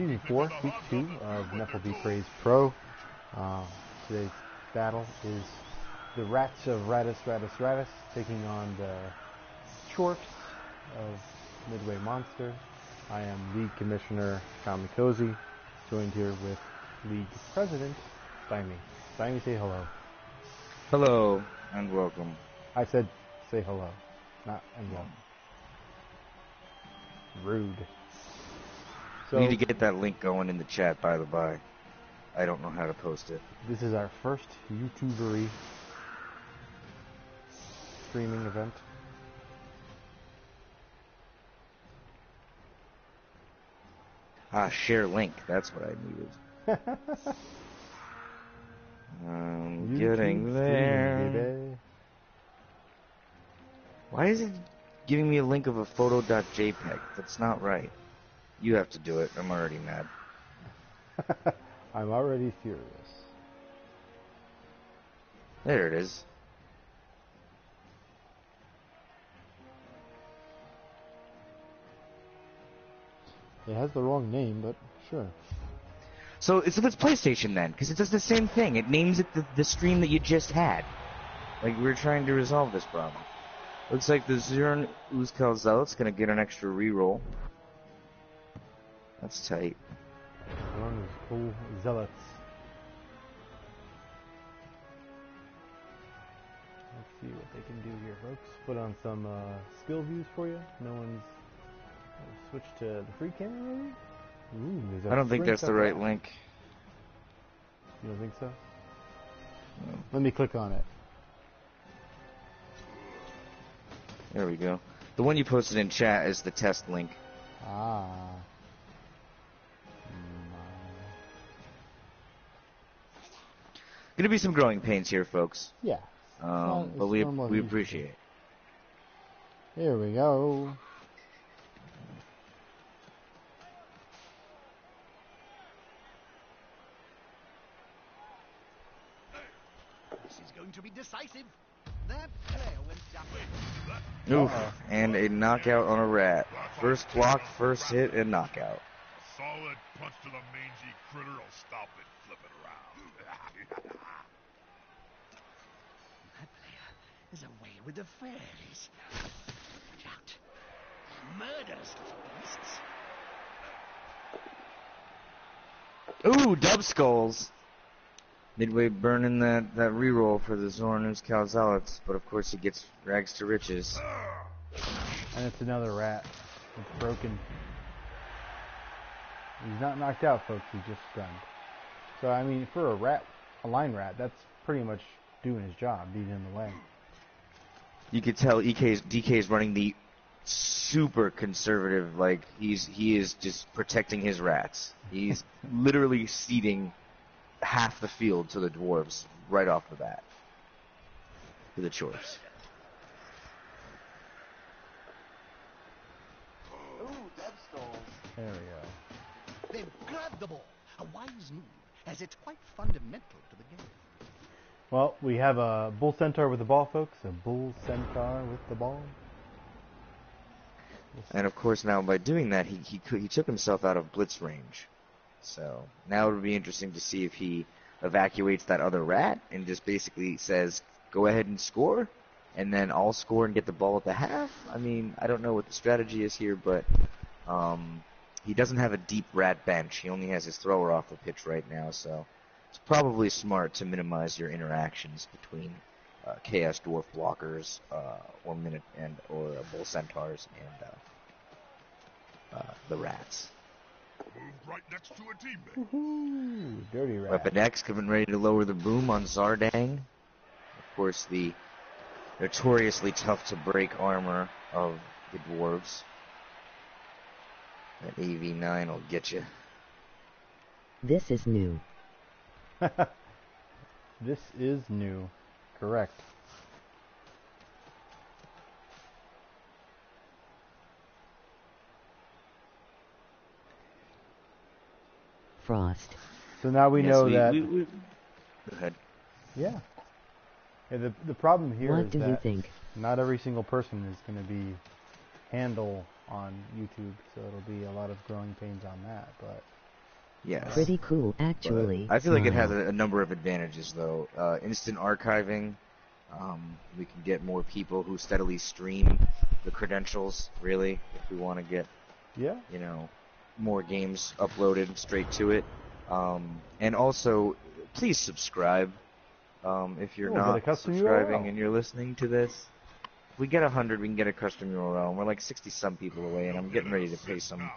Season 4, Week 2 of NBP-Pro. Today's battle is the Rats of Ratus taking on the Chorfs of Midway Monster. I am League Commissioner Kamikozy, joined here with League President Stymie. Stymie, say hello. Hello, and welcome. I said say hello, not and welcome. Rude. So, we need to get that link going in the chat, by the by. I don't know how to post it. This is our first YouTubery streaming event. Share link. That's what I needed. I'm getting there. Baby. Why is it giving me a link of a photo.jpg? That's not right. You have to do it. I'm already mad. I'm already furious. There it is. It has the wrong name, but sure. So it's PlayStation then, because it does the same thing. It names it the stream that you just had. Like, we're trying to resolve this problem. Looks like the ZUZ Zealot's gonna get an extra reroll. That's tight. Zealots. Let's see what they can do here, folks. Put on some skill views for you. No one's switch to the free camera, maybe? Ooh, I don't think that's the right link. You don't think so? No. Let me click on it. There we go. The one you posted in chat is the test link. Ah. Gonna be some growing pains here, folks. Yeah. But we appreciate it. Here we go. This is going to be decisive. That player went down. Oof, and a knockout on a rat. First block, first hit, and knockout. A solid punch to the mangy critter will stop it flipping around. That player is away with the fairies. Watch out. Murders little beasts. Ooh, dub skulls. Midway burning that reroll for the Zornus Calzealots, but of course he gets rags to riches. And it's another rat. It's broken. He's not knocked out, folks. He's just stunned. So, I mean, for a line rat, that's pretty much doing his job, being in the way. You could tell DK's running the super conservative, like he is just protecting his rats. He's literally ceding half the field to the dwarves right off the bat. To the Chorfs. Ooh, dead skulls. There we go. They've grabbed the ball. A wise move, as it's quite fundamental to the game. Well, we have a bull centaur with the ball, folks. A bull centaur with the ball. And of course now by doing that he took himself out of blitz range. So now it would be interesting to see if he evacuates that other rat and just basically says, go ahead and score, and then I'll score and get the ball at the half. I mean, I don't know what the strategy is here, but he doesn't have a deep rat bench. He only has his thrower off the pitch right now, so it's probably smart to minimize your interactions between Chaos Dwarf blockers or Bull Centaurs and the rats. Moved right next to a teammate. Woohoo! Dirty rat. Weapon X coming ready to lower the boom on Zardang. Of course, the notoriously tough to break armor of the dwarves. That AV9 will get you. This is new. This is new. Correct. Frost. So now we know that. Go ahead. Yeah. The problem here is What do you that think? not every single person is going to be handle on YouTube, so it'll be a lot of growing pains on that. But Yes. Pretty cool, But actually. I feel like it has Smile. a number of advantages, though. Instant archiving. We can get more people who steadily stream the credentials, really, if we want to get, Yeah. you know, more games uploaded straight to it. And also, please subscribe if you're We'll get a not custom subscribing URL. and you're listening to this. If we get 100, we can get a custom URL. And we're like 60-some people away, and I'm getting ready to pay some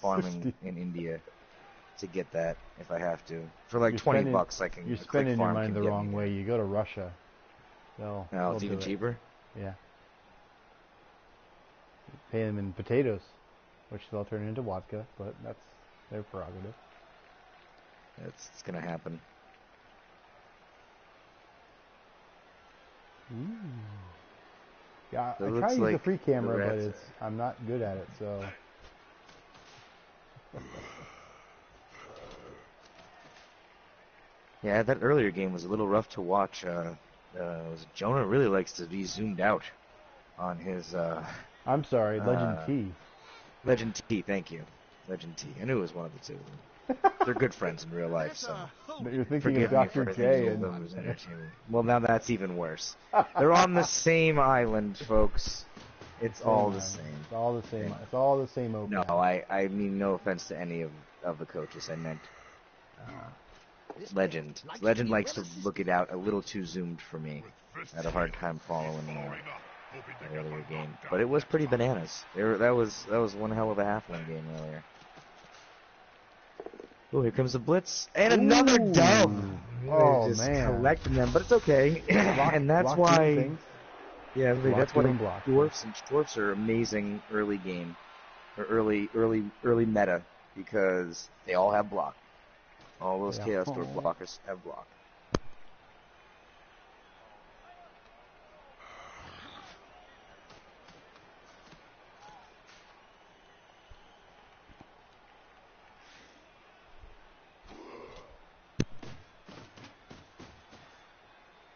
farming in India to get that if I have to. For like You're 20 spending- bucks, I can. You're a click spending your farm money can the get wrong me way. You go to Russia. there. They'll No, it's do even it. cheaper. Yeah. Pay them in potatoes, which they'll turn into vodka, but that's their prerogative. It's gonna happen. Yeah, So I it try looks to use the like free camera, the but rats I'm not good at it, so. Yeah, that earlier game was a little rough to watch. Jonah really likes to be zoomed out on his I'm sorry, Legend T. Legend T. Thank you, Legend T. I knew it was one of the two. They're good friends in real life, so But you're thinking forgive of me for Dr. thinking J. of And them as entertainment. Well, now that's even worse. They're on the same island, folks. It's all the same. It's all the same. It's all the same open. No, I mean no offense to any of the coaches. I meant Legend. Legend likes to look it out a little too zoomed for me. I had a hard time following the earlier game, but it was pretty bananas. That was one hell of a halfling game earlier. Oh, here comes the blitz and another dub. Oh, just man. collecting them, but it's okay. And that's Block why. things. Yeah, that's why doing block. dwarfs are amazing early game or early meta because they all have block. All those Yeah. Chaos Dwarf blockers have block.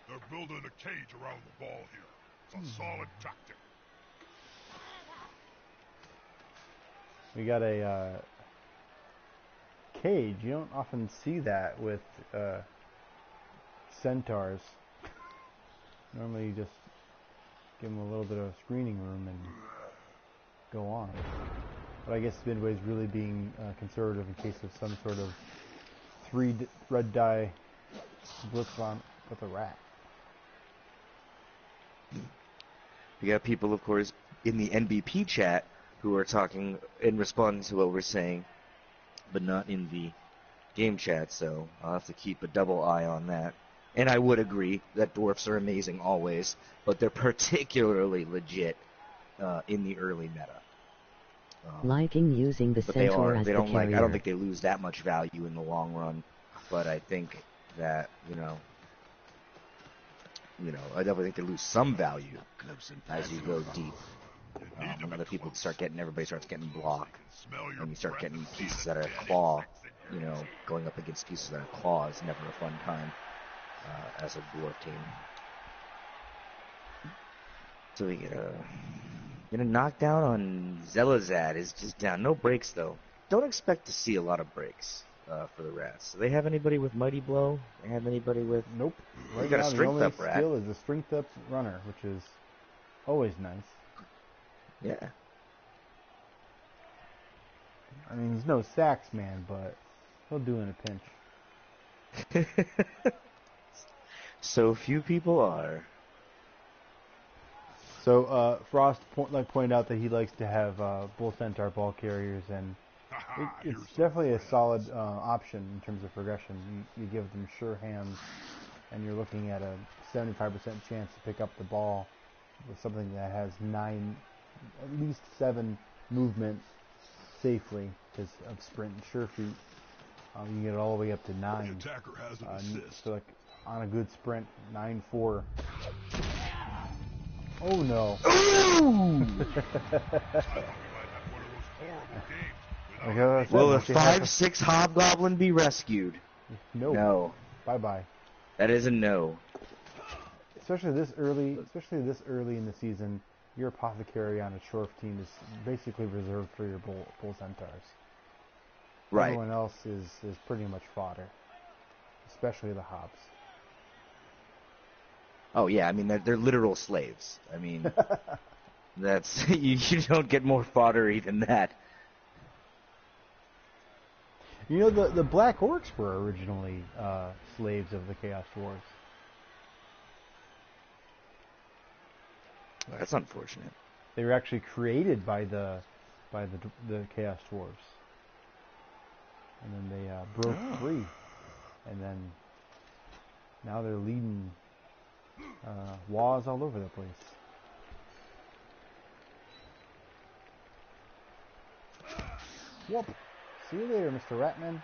They're building a cage around the ball here. It's a solid tactic. We got a cage. You don't often see that with centaurs. Normally you just give them a little bit of screening room and go on. But I guess Midway's really being conservative in case of some sort of red die blitz on with a rat. We got people, of course, in the NBP chat who are talking in response to what we're saying, but not in the game chat, so I'll have to keep a double eye on that. And I would agree that dwarfs are amazing always, but they're particularly legit in the early meta. Liking using the But they centaur are. as They the don't carrier. I don't think they lose that much value in the long run. But I think that I definitely think they lose some value as you go deep. When the people everybody starts getting block, and you start getting pieces that are claw. Going up against pieces that are claw is never a fun time as a dwarf team. So we get a knockdown on Zelazad is just down. No breaks though. Don't expect to see a lot of breaks for the rats. Do they have anybody with Mighty Blow? They have anybody with? Nope. Right got a now, the strength only up rat. skill is a strength up runner, which is always nice. Yeah. I mean, he's no sax man, but he'll do in a pinch. So few people are. So Frost pointed out that he likes to have bull centaur ball carriers, and it's definitely a solid option in terms of progression. You give them sure hands, and you're looking at a 75% chance to pick up the ball with something that has at least 7 movement safely because of sprint and sure feet. You can get it all the way up to 9. The attacker has an assist. So like on a good sprint, 9-4. Oh no! Will a 5/6 hobgoblin be rescued? No. Bye bye. That is a no. Especially this early in the season, your apothecary on a Shorf team is basically reserved for your bull centaurs. Right. Everyone else is pretty much fodder, especially the Hobbs. Oh yeah, I mean they're literal slaves. I mean, that's you don't get more foddery than that. You know, the Black Orcs were originally slaves of the Chaos Dwarves. Well, that's unfortunate. They were actually created by the Chaos Dwarves, and then they broke free, and then now they're leading wars all over the place. Whoop! See you later, Mr. Ratman.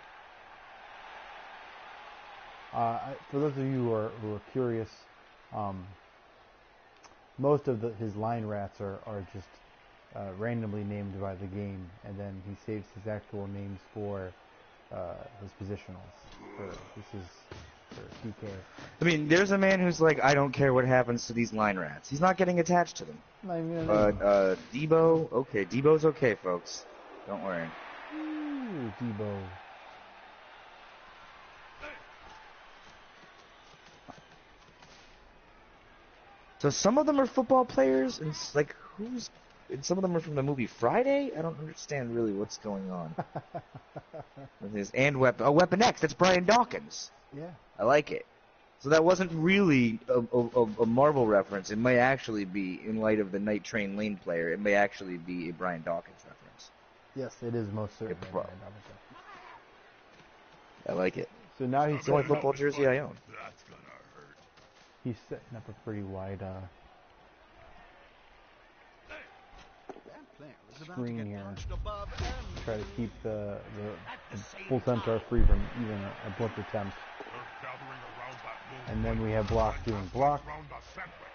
For those of you who are curious, most of his line rats are just randomly named by the game, and then he saves his actual names for his positionals. This is for TK. I mean, there's a man who's like, I don't care what happens to these line rats. He's not getting attached to them. Debo, okay, Debo's okay, folks. Don't worry. Ooh, Debo. So some of them are football players, and like and some of them are from the movie Friday. I don't understand really what's going on. And Weapon X. That's Brian Dawkins. Yeah. I like it. So that wasn't really a Marvel reference. It may actually be, in light of the Night Train Lane player, it may actually be a Brian Dawkins reference. Yes, it is most certainly. I like it. So now he's It's the only football jersey I own. That's gonna hurt. He's setting up a pretty wide screen here. Try to keep the full centaur free from even a blitz attempt. And then we have block doing block,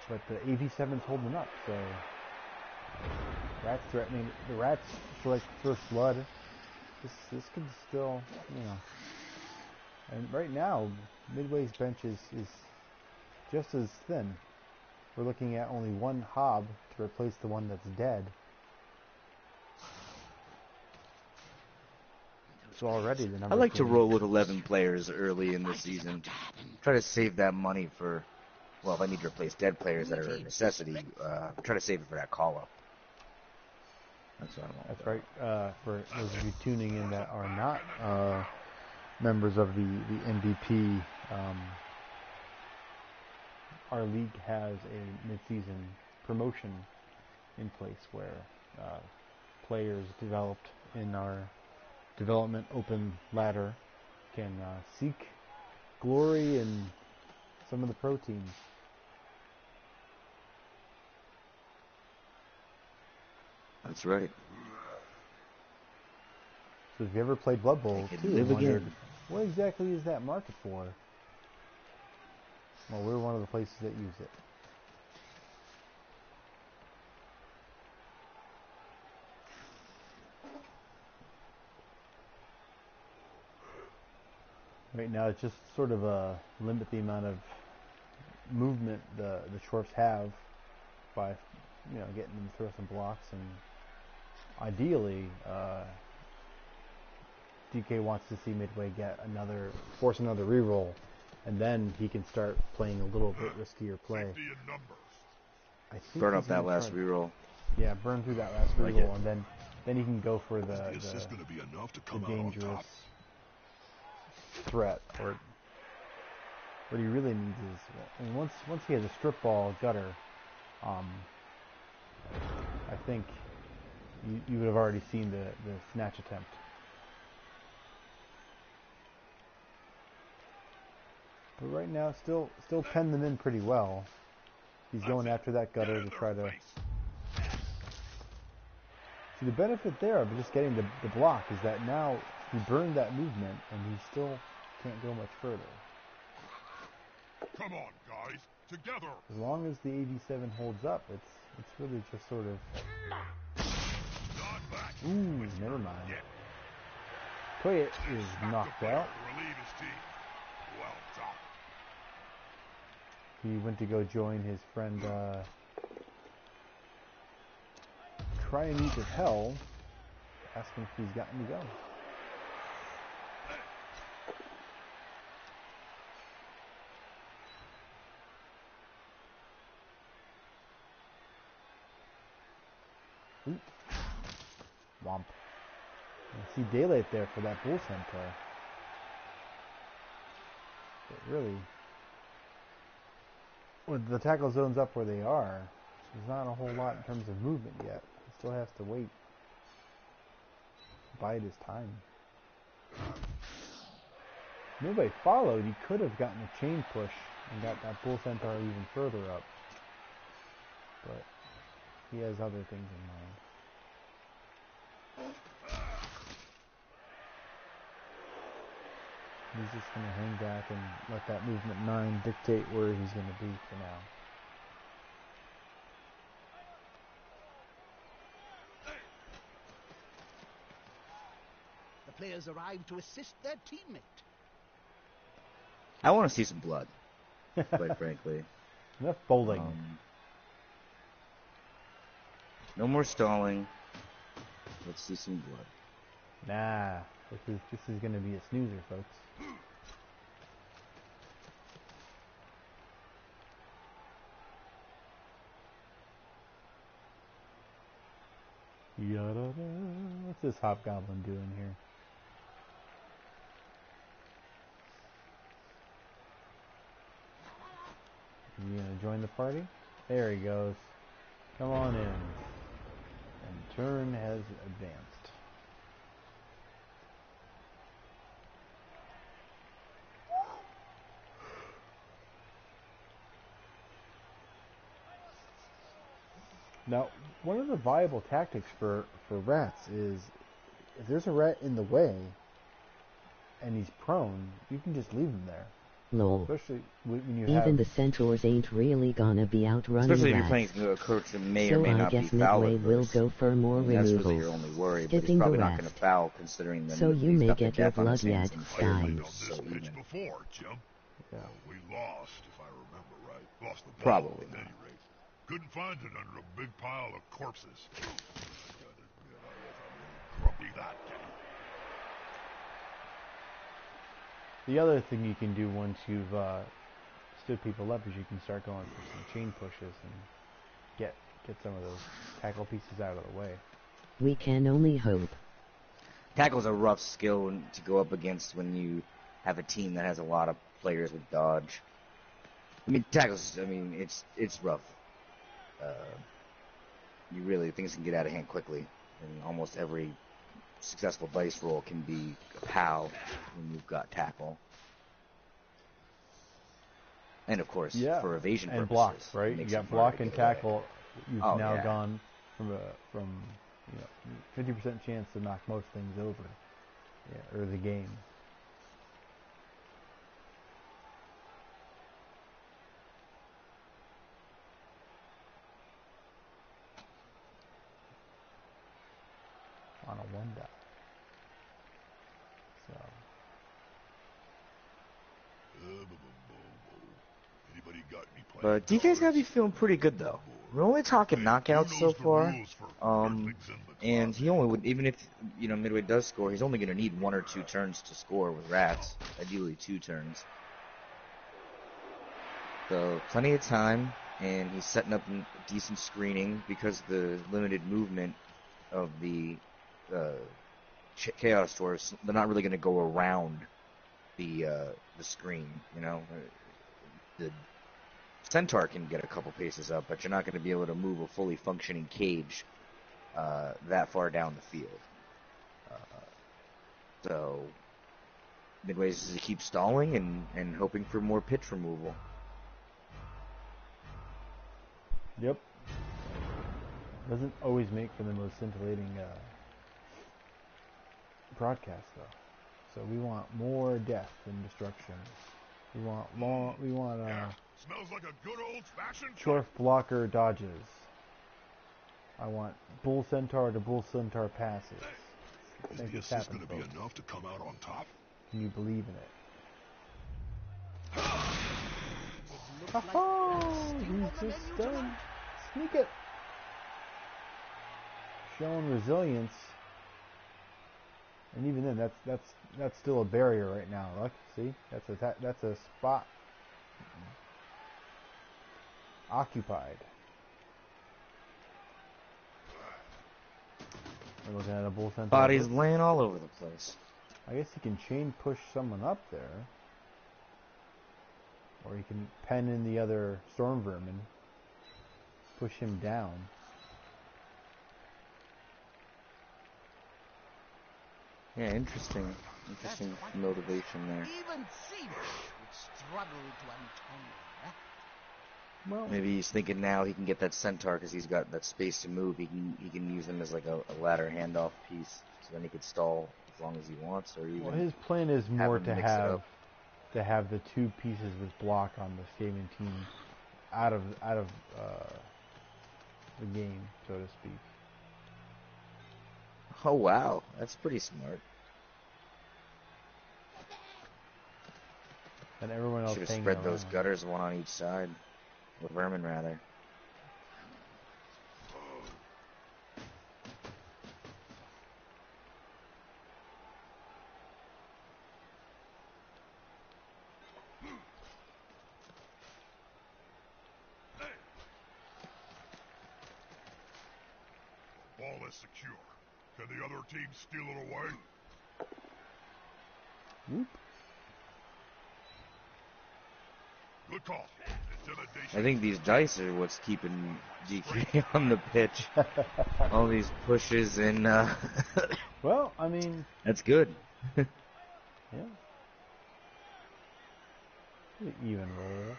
but the AV7's holding up, so Rats threatening. The Rats select first blood. This could still, you know. And right now, Midway's bench is just as thin. We're looking at only one Hob to replace the one that's dead. So already the number. I like to roll with 11 players early in the season. Try to save that money for, well, if I need to replace dead players that are a necessity, try to save it for that call-up. That's what I want. That's right. For those of you tuning in that are not members of the NBP, our league has a mid-season promotion in place where players developed in our development open ladder can seek glory in some of the pro teams. That's right. So if you ever played Blood Bowl too, live wondered, again. what exactly is that market for? Well, we're one of the places that use it. Right now, it's just sort of limit the amount of movement the Shorts have by, you know, getting them to throw some blocks, and ideally, DK wants to see Midway force another reroll, and then he can start playing a little bit riskier play. I think Burn up that last reroll. Yeah, burn through that last reroll, and then he can go for the dangerous threat. Or what he really needs is, I mean, once he has a strip ball gutter, I think you would have already seen the snatch attempt. But right now, still pen them in pretty well. He's going after that gutter to try to. See, the benefit there of just getting the block is that now he burned that movement, and he still can't go much further. Come on, guys, together. As long as the AV7 holds up, it's really just sort of. Ooh, never mind. Toya is knocked out. Well done. He went to go join his friend Try and Eat of Hell. Ask him if he's gotten to go. Womp. I see daylight there for that bull centaur. But really, with the tackle zones up where they are, there's not a whole lot in terms of movement yet. He still has to wait. Bide his time. Nobody followed. He could have gotten a chain push and got that bull centaur even further up. But he has other things in mind. He's just going to hang back and let that movement 9 dictate where he's going to be for now. The players arrive to assist their teammate. I want to see some blood, quite frankly. Enough bowling. No more stalling. Let's see some blood. Nah, this is going to be a snoozer, folks. Yada-da. What's this hobgoblin doing here? You gonna join the party? There he goes. Come on in. And turn has advanced. Now, one of the viable tactics for rats is if there's a rat in the way and he's prone, you can just leave him there. Lol. Especially when you Even the centaurs ain't really gonna be outrunning Especially if you're rats. playing a coach that may So or may I not be guess foul Midway will adverse. go for more And that's removals. really your only worry, but he's Skipping probably the not going to rest. foul considering the So you he's may got the get your death on his blood hands yet, and the I fire fine. played moves on so this pitch even. before, Jim. Yeah. Well, we lost, if I remember right. Lost the ball, Probably at any rate. Couldn't find it under a big pile of corpses. I gotta admit, I was a little grumpy that day. The other thing you can do once you've stood people up is you can start going for some chain pushes and get some of those tackle pieces out of the way. We can only hope. Tackle's a rough skill to go up against when you have a team that has a lot of players with dodge. I mean, tackles, it's rough. Things can get out of hand quickly. And almost every successful dice roll can be a POW when you've got tackle. And of course, for evasion and purposes. block, right? it You makes got it block harder to and get away. tackle. You've Oh, now yeah. gone from 50% chance to knock most things over, or the game. On a 1 die. So. Anybody got any plans? But DK's gotta be feeling pretty good though. We're only talking knockouts so far. And he only would, even if Midway does score, he's only gonna need 1 or 2 turns to score with rats. Ideally 2 turns. So plenty of time, and he's setting up a decent screening because the limited movement of the Chaos Dwarfs, they're not really gonna go around the screen. The Centaur can get a couple paces up, but you're not going to be able to move a fully functioning cage that far down the field. So Midway's is to keep stalling and hoping for more pitch removal. Yep. Doesn't always make for the most scintillating broadcast, though. So we want more death and destruction. We want Smells like a good old-fashioned Chorf blocker dodges. I want bull centaur to bull centaur passes. Is Make the this assist happen, going to be folks. enough to come out on top? Can you believe in it? Looks like Oh, stew on the he's menu just tonight. done. Sneak it. Showing resilience. And even then, that's still a barrier right now. Look, see, that's a spot occupied. We're looking at a bull centaur. Bodies laying all over the place. I guess he can chain push someone up there. Or he can pen in the other storm vermin. Push him down. Yeah, interesting motivation there. Even Seabush would struggle to untangle. Well, Maybe he's thinking now he can get that centaur because he's got that space to move. He can use them as like a ladder handoff piece, so then he could stall as long as he wants, or even. well, his plan is more him to mix it up. have the two pieces with block on the Skaven team out of the game, so to speak. Oh wow, that's pretty smart. And everyone else Should have hanging spread those around. gutters, one on each side, with vermin rather. Ball is secure. Can the other team steal it away? Whoop. Good call. Intimidation. I think these dice are what's keeping GK on the pitch. All these pushes and Well, I mean, that's good. yeah. Pretty even roll.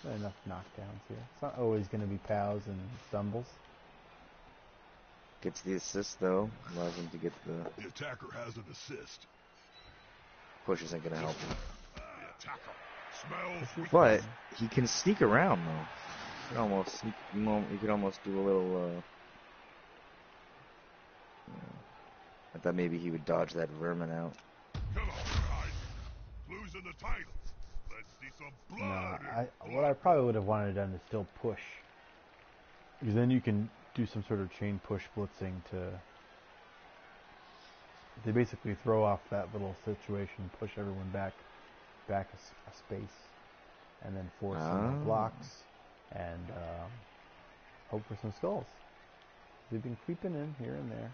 Not enough knockdowns here. It's not always going to be POWs and stumbles. Gets the assist though, allows him to get the The attacker has an assist. push isn't gonna help him. The attacker smells weakness. But he can sneak around though. He could almost sneak, he could almost do a little I thought maybe he would dodge that vermin out. Come on, guys. Clues in the title. Let's see some No, blood. what I probably would have wanted done is still push. Because then you can do some sort of chain push blitzing to basically throw off that little situation, push everyone back a space, and then force some blocks and hope for some skulls. They've been creeping in here and there.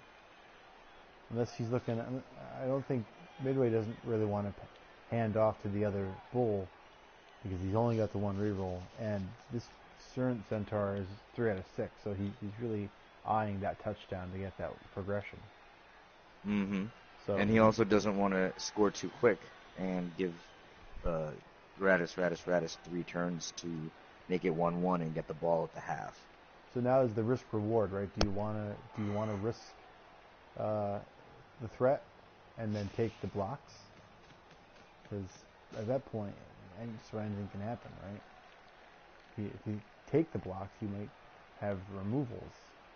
Unless he's looking at, I don't think Midway doesn't really want to hand off to the other bull because he's only got the one reroll, and this current centaur is 3 out of 6, so he's really eyeing that touchdown to get that progression. Mm-hmm. So And he also doesn't want to score too quick and give Radis 3 turns to make it 1-1 and get the ball at the half. So now is the risk reward, right? Do you want to risk the threat and then take the blocks? Because at that point, anything can happen, right? If you take the blocks, you might have removals,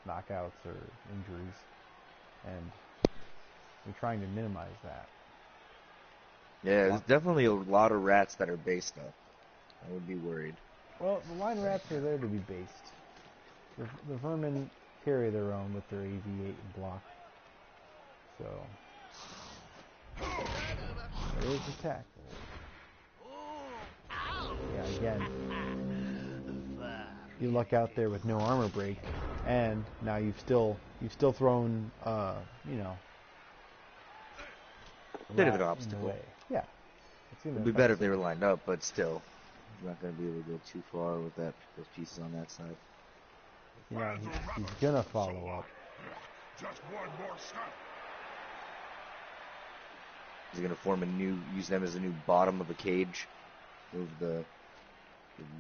knockouts, or injuries, and we're trying to minimize that. Yeah, there's definitely a lot of rats that are based up. I would be worried. Well, the line rats are there to be based. The vermin carry their own with their AV8 and block. So, there is attack. Yeah, again, you luck out there with no armor break, and now you've still thrown, Bit of an rat in the obstacle. way. Yeah, It would be better if they were lined up, but still, you're not going to be able to go too far with those pieces on that side. You know, he's gonna follow up. Just one more step. He's going to use them as a new bottom of the cage, move the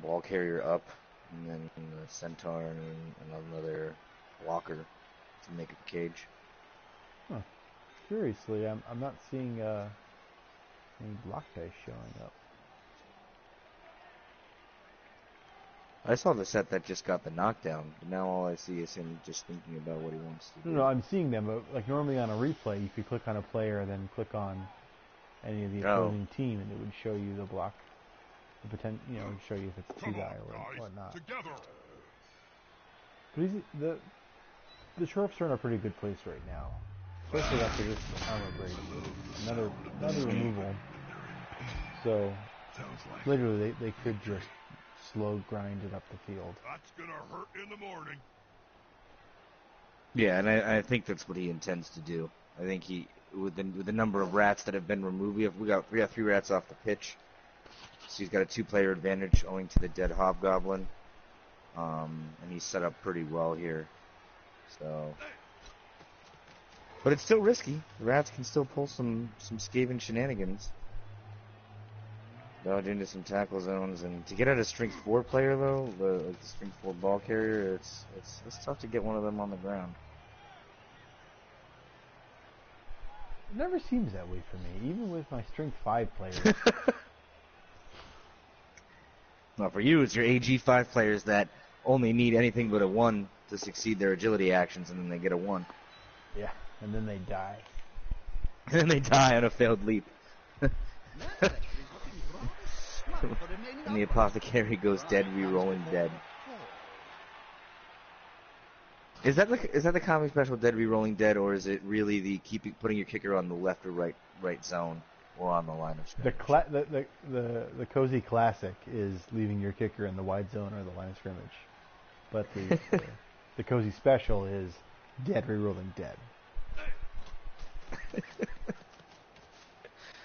ball carrier up, and then the centaur and another blocker to make a cage. Huh. Curiously, I'm not seeing any block dice showing up. I saw the set that just got the knockdown, but now all I see is him just thinking about what he wants to do. No, I'm seeing them, but like normally on a replay, you could click on a player and then click on any of the opposing team, and it would show you the block, the potential, it would show you if it's two guy or whatnot. Together. But the sheriffs are in a pretty good place right now, especially after this armor break. Another removal. So literally, they could just slow grind it up the field. That's gonna hurt in the morning. Yeah, and I think that's what he intends to do. I think he, with the number of rats that have been removed, we got 3 rats off the pitch. So he's got a 2-player advantage owing to the dead hobgoblin. And he's set up pretty well here. So, but it's still risky. The rats can still pull some Skaven shenanigans. Dodge into some tackle zones, and to get at a strength 4 player though, the strength 4 ball carrier, it's tough to get one of them on the ground. It never seems that way for me, even with my strength 5 players. Well, for you, it's your AG5 players that only need anything but a 1 to succeed their agility actions, and then they get a 1. Yeah, and then they die. And then they die on a failed leap. And the apothecary goes dead, re-rolling dead. Is that the comic special, dead re-rolling dead, or is it really the putting your kicker on the left or right zone, or on the line of scrimmage? The cozy classic is leaving your kicker in the wide zone or the line of scrimmage, but the cozy special is dead re-rolling dead.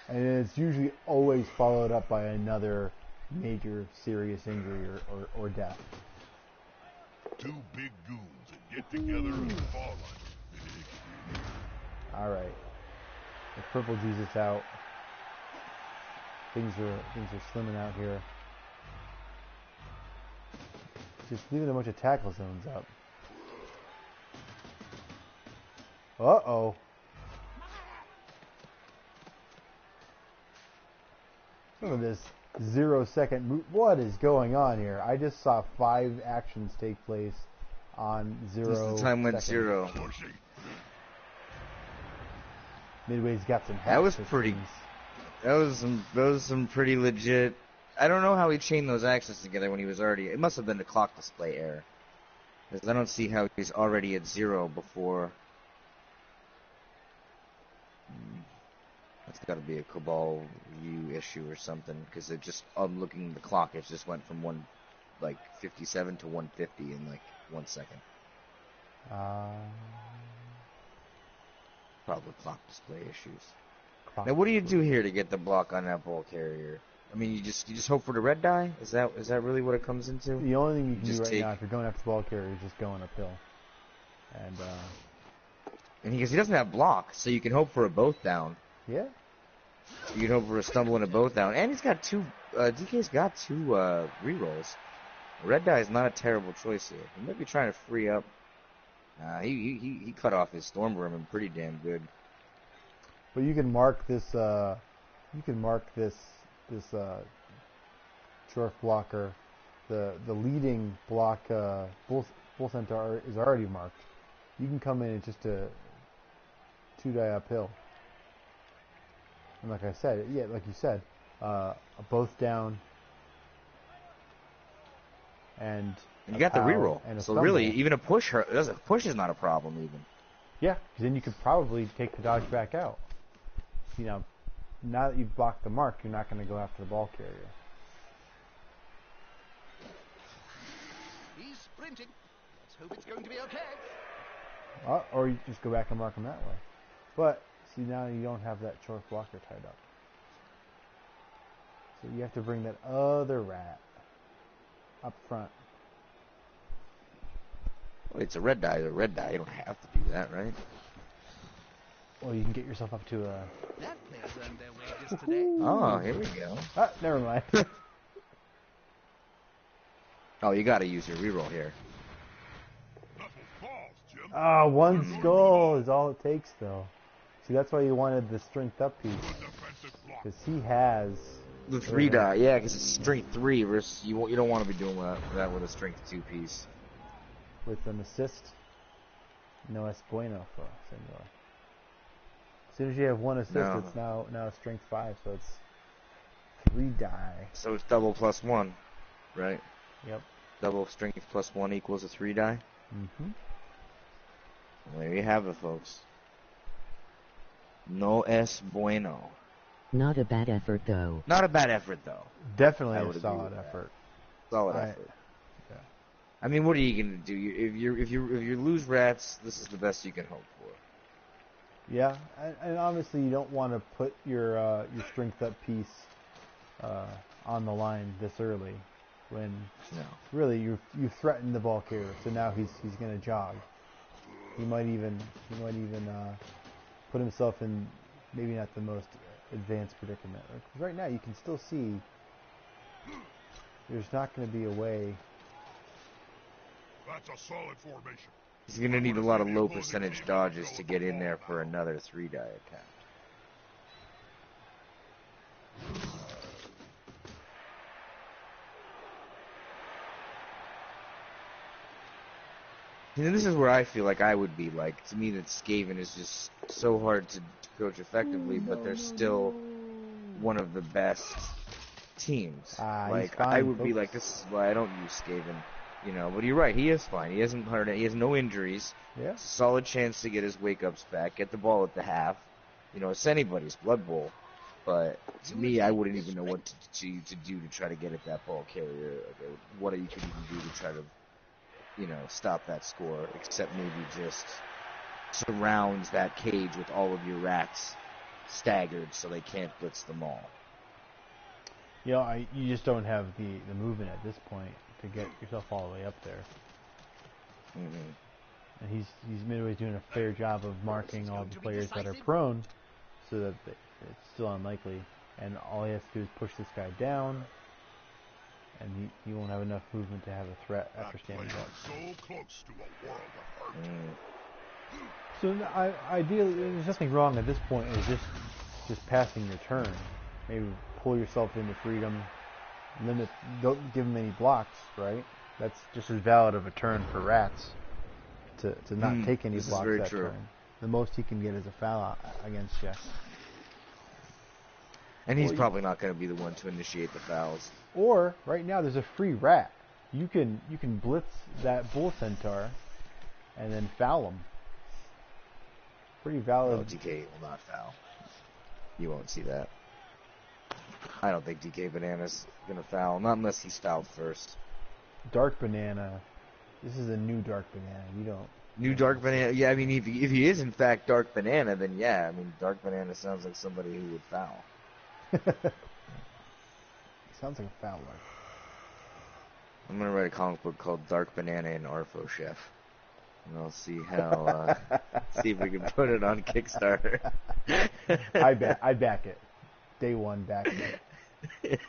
And it's usually always followed up by another major serious injury or death. 2 big goons that get together and fall on All right, the purple Jesus out. Things are slimming out here. Just leaving a bunch of tackle zones up. Uh-oh. Look at this 0-second move. What is going on here? I just saw 5 actions take place on 0 Just the time went seconds. 0. Midway's got some That was hacks, it pretty. seems. That was some pretty legit. I don't know how he chained those actions together when he was already. It must have been the clock display error, because I don't see how he's already at 0 before. That's got to be a Cabal view issue or something, because it just, I'm looking at the clock, it just went from 57 to 150 in 1 second. Probably clock display issues. Now, what do you do here to get the block on that ball carrier? I mean, you just hope for the red die? Is that really what it comes into? The only thing you can Just do right take- now if you're going after the ball carrier is just going uphill. And Because he doesn't have block, so you can hope for a both down. yeah, You can hope for a stumble and a both down. And he's got 2, DK's got 2 rerolls. Red die is not a terrible choice here. He might be trying to free up. He cut off his storm vermin pretty damn good. but you can mark this. You can mark this short blocker. The leading block bull centaur is already marked. You can come in and just 2 die uphill. And like I said, yeah, like you said, a both down and And a you got the pow reroll. and a So stumble. really, even a push is not a problem even. Yeah, 'cause then you could probably take the dodge back out. You know, now that you've blocked the mark, you're not going to go after the ball carrier. He's sprinting. Let's hope it's going to be okay. Or you just go back and mark them that way. But, see, now you don't have that short blocker tied up. So you have to bring that other rat up front. Well, it's a red die. You don't have to do that, right? Or you can get yourself up to a... That player's earned their wages today. Oh, here we go. never mind. Oh, you got to use your reroll here. Falls, Jim. 1 skull is all it takes, though. See, that's why you wanted the strength up piece. Defensive block. Because he has... The 3 die, yeah, because it's strength 3 versus you don't want to be doing that with a strength 2 piece. With an assist. No es bueno for Senor. As soon as you have 1 assist, No. it's now strength 5, so it's 3 die. So it's double plus 1, right? Yep. Double strength plus 1 equals a 3 die. Mm-hmm. There you have it, folks. No es bueno. Not a bad effort though. Not a bad effort, though. Definitely I a would agree solid with that. effort. Solid I- effort. Yeah. I mean, what are you gonna do? If you lose rats, this is the best you can hope for. Yeah, and obviously you don't want to put your strength up piece on the line this early, when really you threatened the ball carrier. So now he's gonna jog. He might even put himself in maybe not the most advanced predicament. Right now you can still see there's not going to be a way. That's a solid formation. He's going to need a lot of low percentage dodges to get in there for another 3-die attack. And this is where I feel like I would be. Like, to me, that Skaven is just so hard to coach effectively, but they're still one of the best teams. Like, fine, I would be folks. like, this is why I don't use Skaven. You know, but you're right, he is fine. He hasn't hurt it. He has no injuries. Yeah. It's a solid chance to get his wake-ups back, get the ball at the half. You know, it's anybody's Blood Bowl. But to me, I wouldn't even know what to do to try to get at that ball carrier. Or what you could even do to try to, you know, stop that score, except maybe just surround that cage with all of your rats staggered so they can't blitz them all. You know, you just don't have the movement at this point to get yourself all the way up there. And he's Midway's doing a fair job of marking all the players that are prone, so that it's still unlikely. And all he has to do is push this guy down, and he won't have enough movement to have a threat after standing up. So close to a world of hurt. So ideally, there's nothing wrong at this point. It's just passing your turn. Maybe pull yourself into freedom. Don't give him any blocks, right? That's just as valid of a turn for rats to not take any blocks that turn. The most he can get is a foul against you. And he's probably not going to be the one to initiate the fouls. Or right now there's a free rat. You can blitz that bull centaur and then foul him. Pretty valid. No, DK will not foul. You won't see that. I don't think DK Banana's gonna foul, not unless he's fouled first. Dark Banana. This is a new Dark Banana. You don't. New Dark Banana. Yeah, I mean, if he is in fact Dark Banana, then yeah, I mean, Dark Banana sounds like somebody who would foul. Sounds like a fouler. I'm gonna write a comic book called Dark Banana and Arfo Chef, and I'll see how see if we can put it on Kickstarter. I back it. Day one, back it.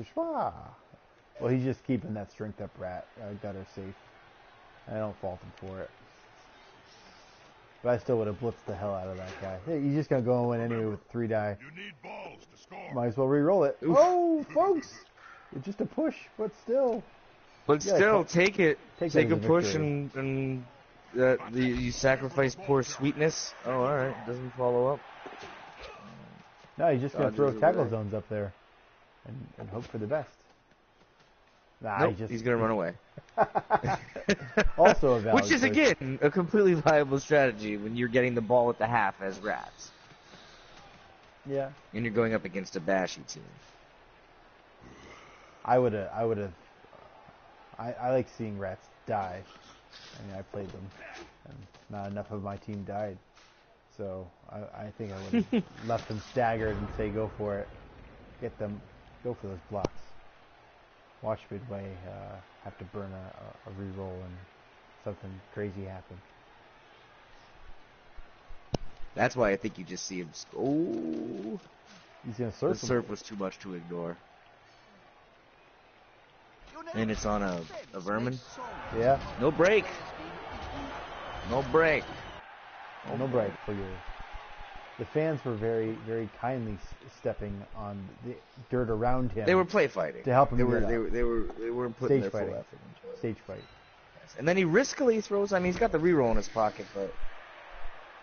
Well, he's just keeping that strength up rat gutter safe. I don't fault him for it. But I still would have blitzed the hell out of that guy. Hey, he's just going to go in anyway with 3-die. You need balls to score. Might as well re-roll it. Oof. Oh, folks! It's just a push, but still. But still, take it. Take a push victory. and you sacrifice poor sweetness. Oh, alright. Doesn't follow up. No, he's just going to throw tackle zones up there and hope for the best. Nah, nope, he's going to run away. Also a valid Which is, again, a completely viable strategy when you're getting the ball at the half as rats. Yeah. And you're going up against a bashy team. I like seeing rats die. I mean, I played them, and not enough of my team died. So I think I would have left them staggered and say, go for it. Get them, go for those blocks. Watch Midway have to burn a reroll and something crazy happen. That's why I think you just see him. Oh, he's gonna surf. The surf was too much to ignore. And it's on a vermin. Yeah. No break. No break. No break for you. The fans were very, very kindly stepping on the dirt around him. They were play fighting to help him. They were putting their full effort into it. Stage fight. Yes. And then he riskily throws. I mean, he's got the reroll in his pocket, but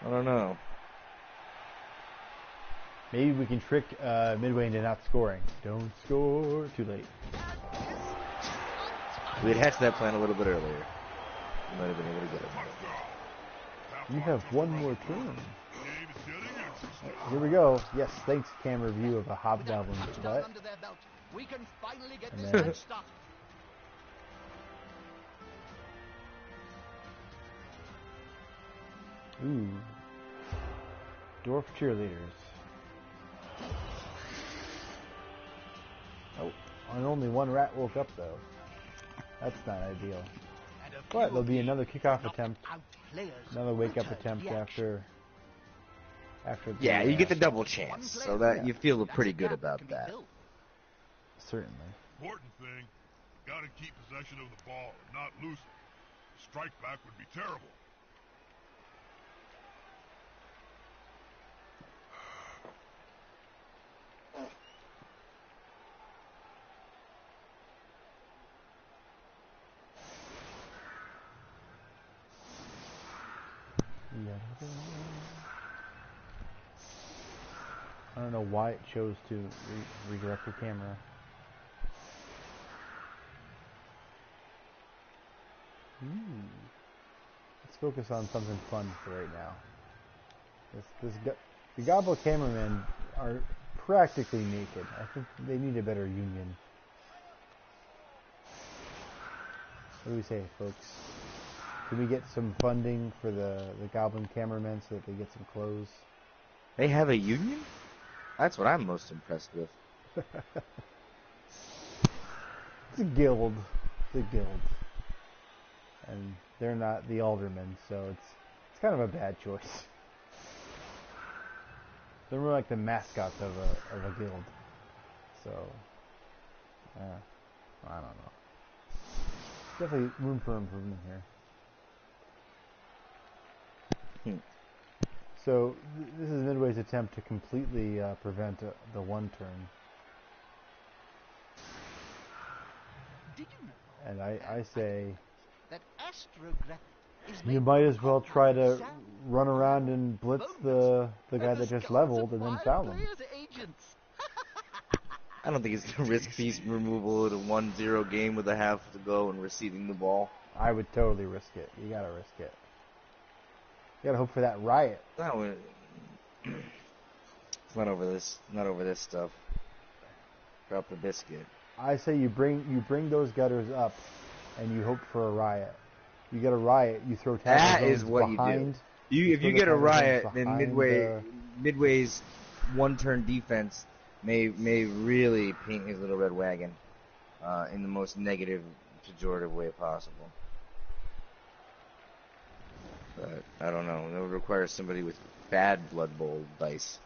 I don't know. Maybe we can trick Midway into not scoring. Don't score. Too late. We had hatched that plan a little bit earlier. We might have been able to get it. You have one more turn. Here we go. Yes, thanks, camera view of a hobgoblin's butt. We can finally get And this then- match started. Ooh. Dwarf cheerleaders. Oh, and only one rat woke up though. That's not ideal. And a few But there'll be of another these kickoff knocked attempt, out players another wake-up returned attempt the action. after the, Yeah, you get the double One chance, player so that Yeah. you feel That's pretty a good gap about can be that. filled. certainly. Important thing, gotta keep possession of the ball and not lose it. Strike back would be terrible. I don't know why it chose to redirect the camera. Let's focus on something fun for right now. The Gobble cameramen are practically naked. I think they need a better union. What do we say, folks? Can we get some funding for the Goblin cameramen so that they get some clothes? They have a union? That's what I'm most impressed with. It's a guild. It's a guild. And they're not the aldermen, so it's kind of a bad choice. They're more like the mascots of a guild. So, I don't know. Definitely room for improvement here. So this is Midway's attempt to completely prevent the one turn. Did you know And I say that astrography is you made might of as well try to sand, run around and blitz the guy that just leveled and then foul him. players' agents. I don't think he's going to risk piece removal in a 1-0 game with a half to go and receiving the ball. I would totally risk it. You gotta risk it. You gotta hope for that riot. No, it's not over this. Not over this stuff. Drop the biscuit. I say you bring those gutters up, and you hope for a riot. You get a riot, you throw tackle That zones is what behind. you do. If throw you the get a tackle zones riot, then behind Midway's one-turn defense may really paint his little red wagon in the most negative, pejorative way possible. But I don't know. That would require somebody with bad Blood Bowl dice.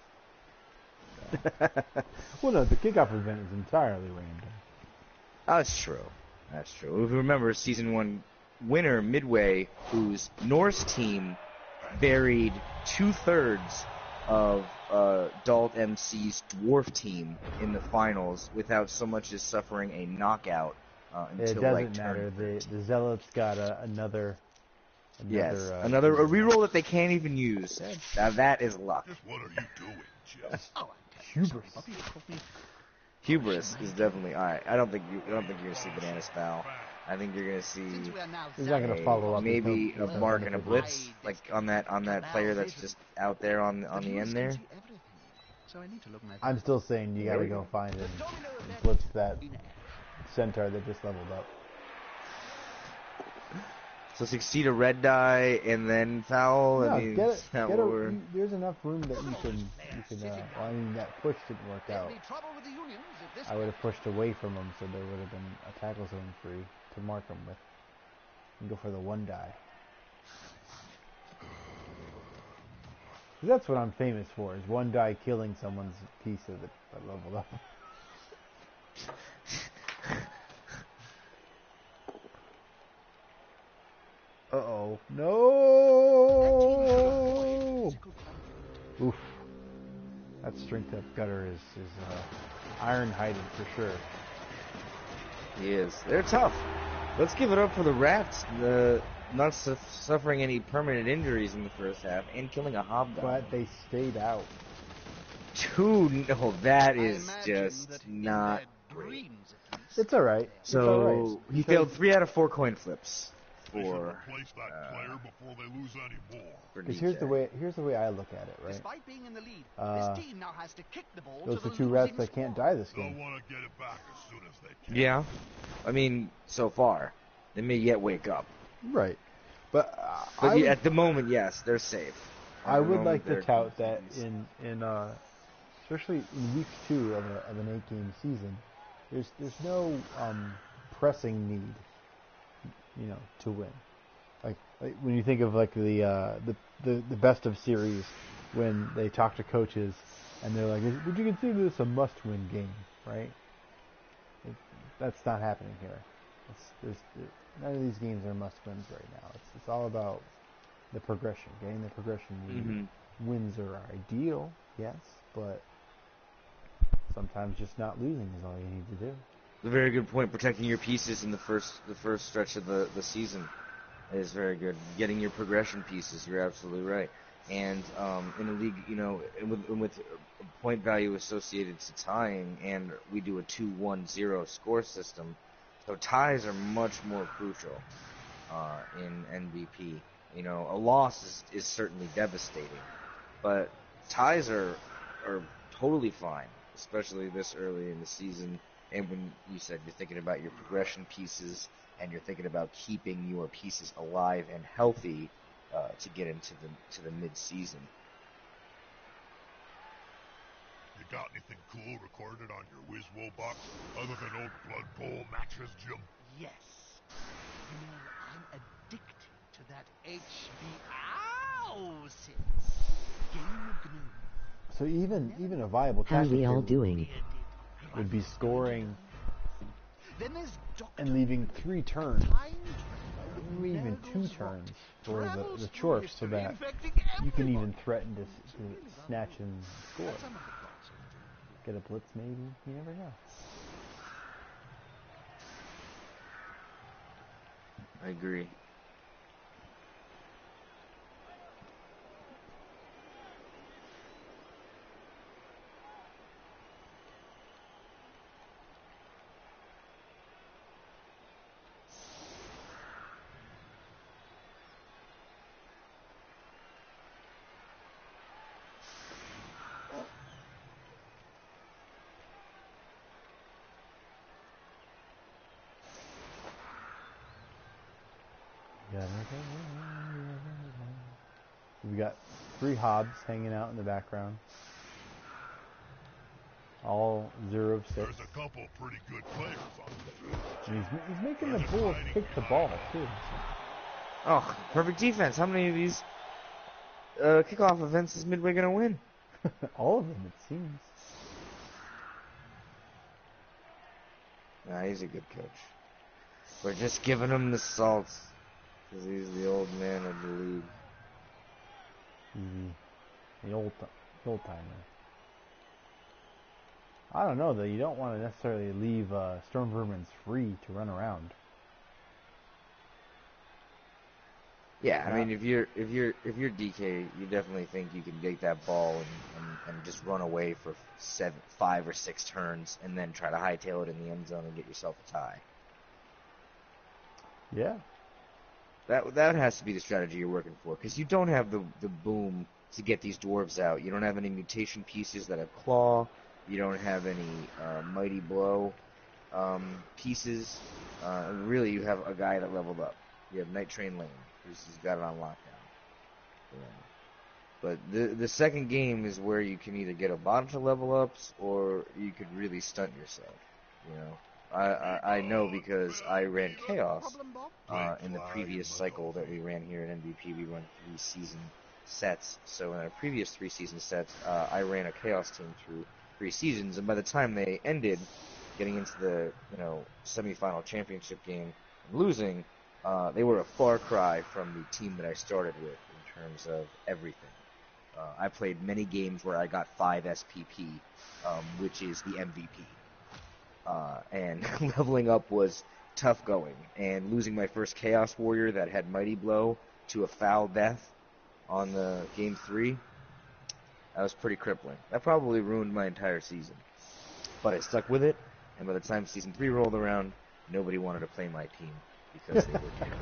Well, no, the kickoff event is entirely random. That's true. That's true. If you remember, season 1 winner Midway, whose Norse team buried 2/3 of Dalt MC's dwarf team in the finals without so much as suffering a knockout until It like doesn't turn matter. 13. The Zealots got another. Yes, a season. reroll that they can't even use. Now that is luck. Just what are you doing, Jim? Oh, Hubris. Bobby, you called me. Hubris is definitely alright. I don't think you're gonna see Bananas foul. I think you're gonna see Since we are now He's not gonna follow up. maybe He's a no mark and a benefit. blitz, like on that player that's just out there on the end there. So I need to look my I'm still saying you There gotta we go go. find it The domino and effect blitz that in action. centaur that just leveled up. So succeed a red die and then foul. No, I mean, get it. is that Get what we're- there's enough room that you can. Well, I mean, that push didn't work There'll out. be trouble with the unions if this I would have pushed away from him, so there would have been a tackle zone free to mark him with. And go for the one die. 'Cause that's what I'm famous for: is one die killing someone's piece of it that leveled up. Uh-oh. No! Oof. That strength up gutter is iron-hided for sure. He is. They're tough. Let's give it up for the Rats, not suffering any permanent injuries in the first half and killing a hobgoblin. But they stayed out. No, that I is imagine just that in not their great. dreams, at least, It's alright. So he failed 3 out of 4 coin flips. They should for replace that player before they lose any more. Because DJ. here's the way I look at it, right? Despite being in the lead, Uh, this team now has to kick the ball Those to are the two reps losing that can't squad. die this They'll game. want to get it back as soon as they can. Yeah, I mean, so far they may yet wake up, Right. But at the moment, yes, they're safe. I would like to tout that in especially in week 2 of an 8-game season, there's no pressing need, to win. Like when you think of like the best of series, when they talk to coaches and they're like, would you consider this a must-win game, right? That's not happening here. None of these games are must-wins right now. It's all about the progression, getting the progression. Wins are ideal, yes, but sometimes just not losing is all you need to do. A very good point. Protecting your pieces in the first stretch of the season is very good. Getting your progression pieces, you're absolutely right. And in a league, with a point value associated to tying, and we do a 2-1-0 score system, so ties are much more crucial in NBP. A loss is certainly devastating, but ties are totally fine, especially this early in the season. And when you said you're thinking about your progression pieces and you're thinking about keeping your pieces alive and healthy to get into the mid-season. You got anything cool recorded on your WizWo box other than old Blood Bowl matches, Jim? Yes. I'm addicted to that Game of GNU. So even a viable How tactic we all here doing? would be scoring Then there's Dr. and leaving 3 turns, Time maybe even 2 goes turns wrong. for Travels the through chorfs, so history, that infecting you can everyone. even threaten to snatch and score. That's some of the thoughts of Get a blitz maybe, you never know. I agree. We got 3 Hobbs hanging out in the background. All 0 of 6. There's a couple pretty good players on the field. And he's making the Bulls kick the ball, too. Oh, perfect defense. How many of these kickoff events is Midway going to win? All of them, it seems. Nah, he's a good coach. We're just giving him the salt because he's the old man of the league. The old timer. I don't know though. You don't want to necessarily leave Storm Vermins free to run around. Yeah, I mean, if you're DK, you definitely think you can take that ball and just run away for 5 or 6 turns, and then try to hightail it in the end zone and get yourself a tie. Yeah. That has to be the strategy you're working for, because you don't have the boom to get these dwarves out. You don't have any mutation pieces that have claw. You don't have any mighty blow pieces. Really, you have a guy that leveled up. You have Night Train Lane, who's got it on lockdown. Yeah. But the second game is where you can either get a bunch of level ups or you could really stunt yourself. I know because I ran Chaos in the previous cycle that we ran here at NBP. We run 3 season sets. So in our previous 3 season sets, I ran a Chaos team through 3 seasons, and by the time they ended, getting into the semifinal championship game and losing, they were a far cry from the team that I started with in terms of everything. I played many games where I got 5 SPP, which is the MVP. And leveling up was tough going. And losing my first Chaos Warrior that had Mighty Blow to a foul death on the game 3, that was pretty crippling. That probably ruined my entire season. But I stuck with it, and by the time season 3 rolled around, nobody wanted to play my team because they were terrible.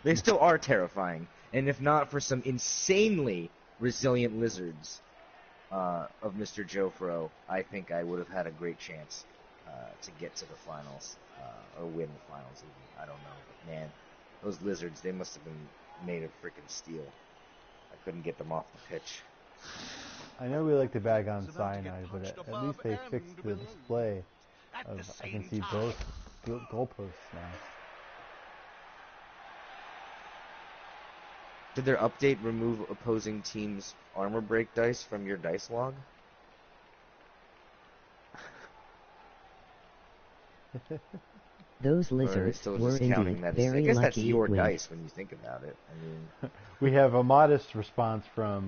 They still are terrifying, and if not for some insanely resilient lizards of Mr. Jofro, I think I would have had a great chance to get to the finals, or win the finals even. I don't know, but man, those lizards, they must have been made of freaking steel. I couldn't get them off the pitch. I know we like to bag on cyanide, but at least they fixed the display of, I can see both goalposts now. Did their update remove opposing teams' armor break dice from your dice log? Those Or are they lizards still were just counting indeed that as, I very guess that's lucky your with. dice when you think about it. I mean, We have a modest response from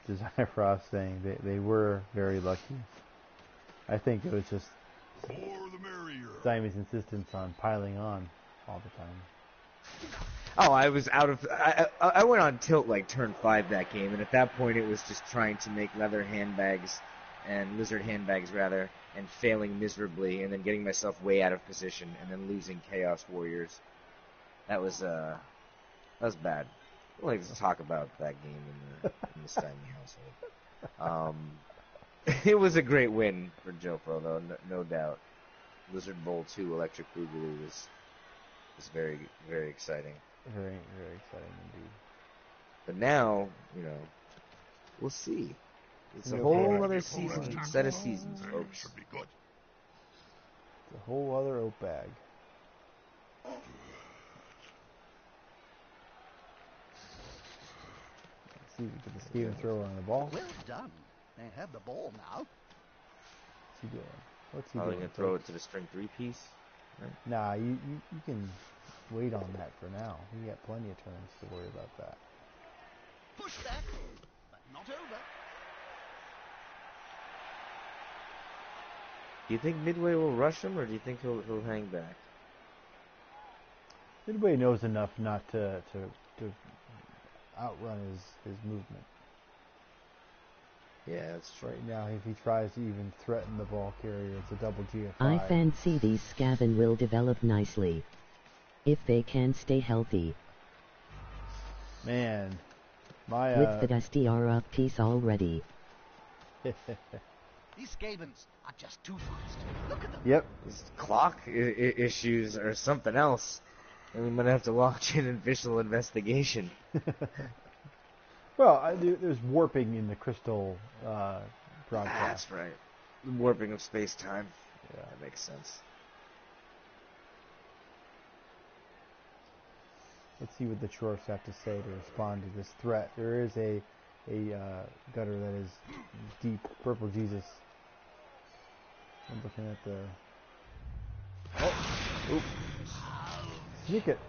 Designer Frost saying they were very lucky. I think it was just More the merrier. Simon's insistence on piling on all the time. oh, I was out of. I went on tilt like turn 5 that game, and at that point it was just trying to make leather handbags and lizard handbags rather, and failing miserably, and then getting myself way out of position, and then losing Chaos Warriors. That was bad. We'll like to talk about that game in the Steiny household. It was a great win for Jofro, though, no doubt. Lizard Bowl 2 Electric Boogaloo was very, very exciting. Very, very exciting indeed. But now, we'll see. It's a Yeah, whole yeah. other set of seasons, folks. Should be good. It's a whole other oat bag. Let's see if we get the Steven thrower on the ball. Well done. They have the ball now. What's he doing? What's he Probably doing? gonna throw it to the string 3 piece. Nah, you can wait on that for now. You got plenty of turns to worry about that. Push back, but not over. Do you think Midway will rush him, or do you think he'll hang back? Midway knows enough not to outrun his movement. Yeah, that's true. Right now, if he tries to even threaten the ball carrier, it's a double GFI. I fancy these Scaven will develop nicely. If they can stay healthy. Man, my With the SDR up piece already. These Skavens are just too fast. Look at them. Yep. His clock issues or something else. And we might have to launch an official investigation. Well, there's warping in the crystal broadcast. That's right. The warping of space-time. Yeah. That makes sense. Let's see what the Chorfs have to say to respond to this threat. There is a gutter that is deep. Purple Jesus. I'm looking at the... Oh! Oop. Sneak it.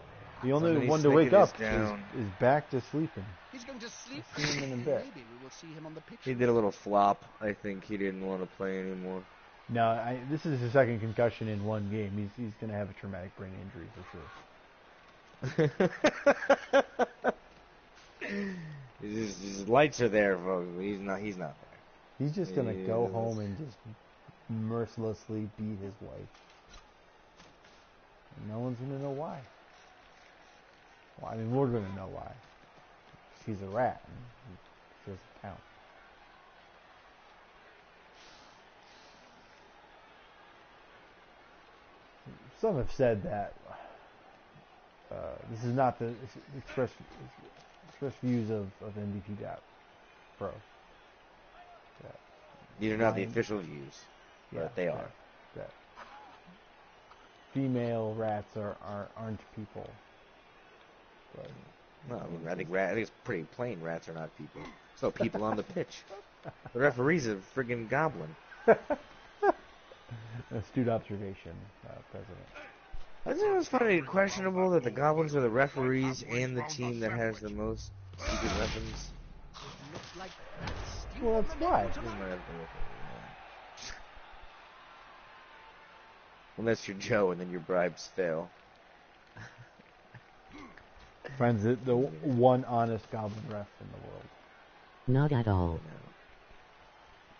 The only Somebody one to wake up down. is back to sleeping. He's going to sleep. I'll see him in a bit. Maybe we will see him on the pitch. He did a little flop. I think he didn't want to play anymore. No, this is his second concussion in one game. He's going to have a traumatic brain injury for sure. His lights are there, folks. He's not there. He's just going to go home and just mercilessly beat his wife. And no one's going to know why. Well, I mean, we're going to know why. She's a rat. And she doesn't count. Some have said that this is not the express views of NBP-Pro. These are not the official views, but they are. That female rats aren't people. But, Well, I mean, I think it's pretty plain. Rats are not people. There's no people on the pitch. The referee's a friggin' goblin. astute observation, President. I think it was funny, questionable that the goblins are the referees and the team that has the most secret weapons. Looks like Well, that's why. They might have to look at it, unless you're Joe and then your bribes fail. Friends, the one honest goblin ref in the world. Not at all.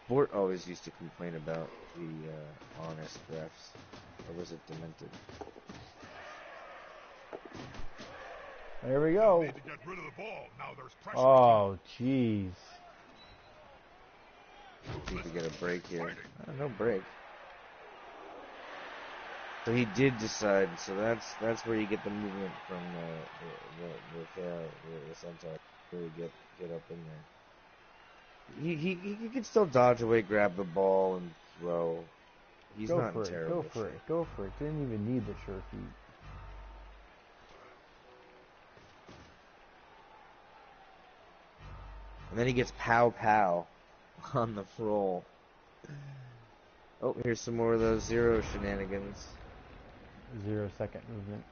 Bort always used to complain about the honest refs. Or was it Demented? There we They'll go. need to get rid of the ball. Now there's pressure. Oh, jeez. Need to get a break here. No break. So he did decide. So that's where you get the movement from the centaur. Really get up in there. He can still dodge away, grab the ball, and throw. He's not in terrible shape. Go for it. Didn't even need the sure feet. And then he gets pow pow on the roll. Oh, here's some more of those zero shenanigans. 0 second movement.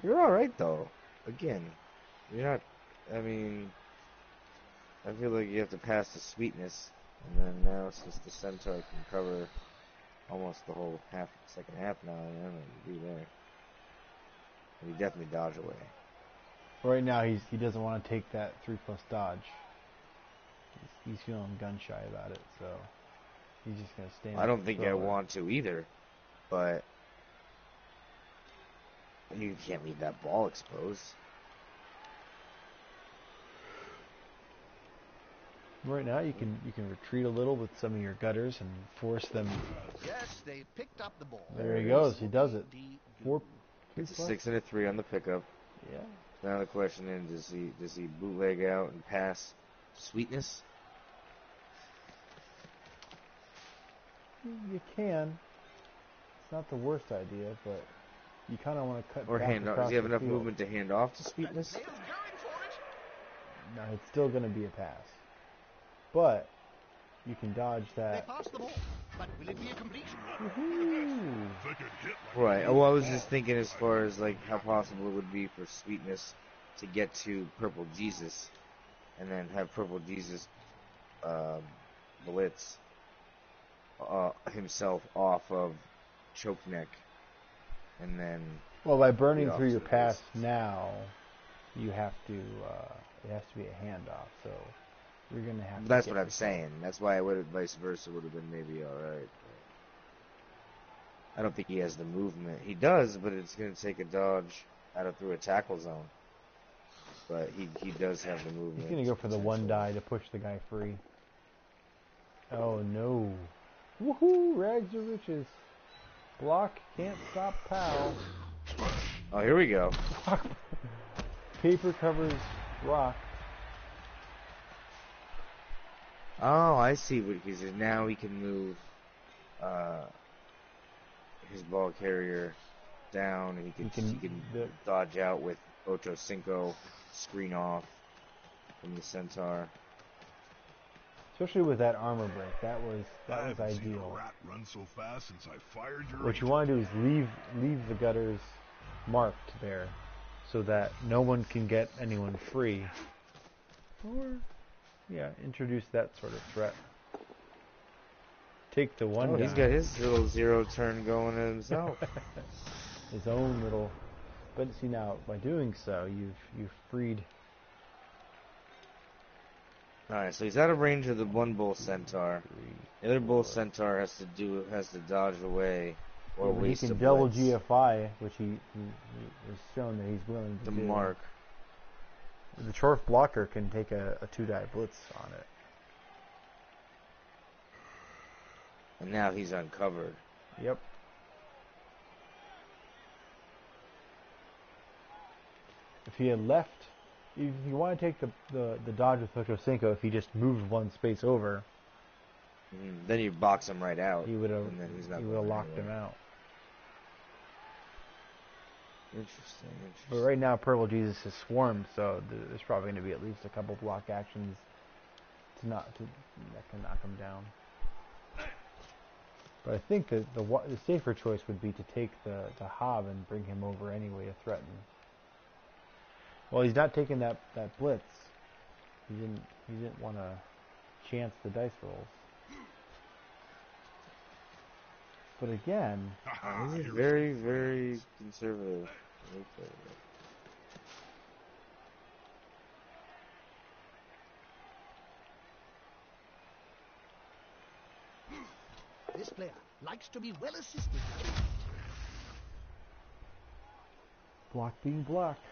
You're alright though. Again, you're not. I mean, I feel like you have to pass the sweetness, and then now since the centaur can cover almost the whole second half now, I don't know what to do there. And he definitely dodge away. Right now, he doesn't want to take that 3+ dodge. He's feeling gun shy about it, so he's just gonna stand. I don't think I want to either, but you can't leave that ball exposed. Right now, you can retreat a little with some of your gutters and force them. Yes, they picked up the ball. There he goes. He does it. 4. It's a 6 and a 3 on the pickup. Yeah. Now the question is, does he bootleg out and pass sweetness? You can. It's not the worst idea, but you kind of want to cut Or back hand off? across Does he have the enough field. movement to hand off to sweetness? No, it's still going to be a pass. But you can dodge They that. passed the ball, but will it be a completion? Woohoo! They could hit like Right. Well, I was just thinking as far as like how possible it would be for sweetness to get to Purple Jesus, and then have Purple Jesus blitz himself off of Choke Neck, and then Well, by burning through your opposite pass distance. now, you have to. It has to be a handoff. So you're going to have. That's to what get I'm yourself- saying. That's why I would have vice versa would have been maybe all right. I don't think he has the movement. He does, but it's going to take a dodge out of through a tackle zone. But he does have the movement. He's going to go for the one die to push the guy free. Oh no! Woohoo! Rags to riches. Block can't stop Pow. Oh, here we go. Paper covers rock. Oh, I see what he's doing. Now he can move his ball carrier down, and he can dodge out with Ocho Cinco, screen off from the centaur. Especially with that armor break, that was I haven't seen ideal. a rat run so fast since I fired your What you engine. want to do is leave the gutters marked there, so that no one can get anyone free. Or, yeah, introduce that sort of threat. Take the one. Oh, he's got his little zero turn going himself. His own little. But see now, by doing so, you've freed. Alright, so he's out of range of the one bull centaur. The other bull centaur has to dodge away or Yeah, but he waste can a double blitz GFI, which he has shown that he's willing to to do. mark. The Chorf blocker can take a 2-die blitz on it. And now he's uncovered. Yep. If he had left, if you want to take the dodge with Ocho Cinco, if he just moved one space over, Then you box him right out. he would have and then he's not locked going him out. Interesting. But right now, Purple Jesus is swarmed, so there's probably going to be at least a couple block actions that can knock him down. But I think that the safer choice would be to take the Hob and bring him over anyway to threaten. Well, he's not taking that blitz. He didn't want to chance the dice rolls. But again, This is very, very conservative. This player likes to be well assisted. Block being blocked.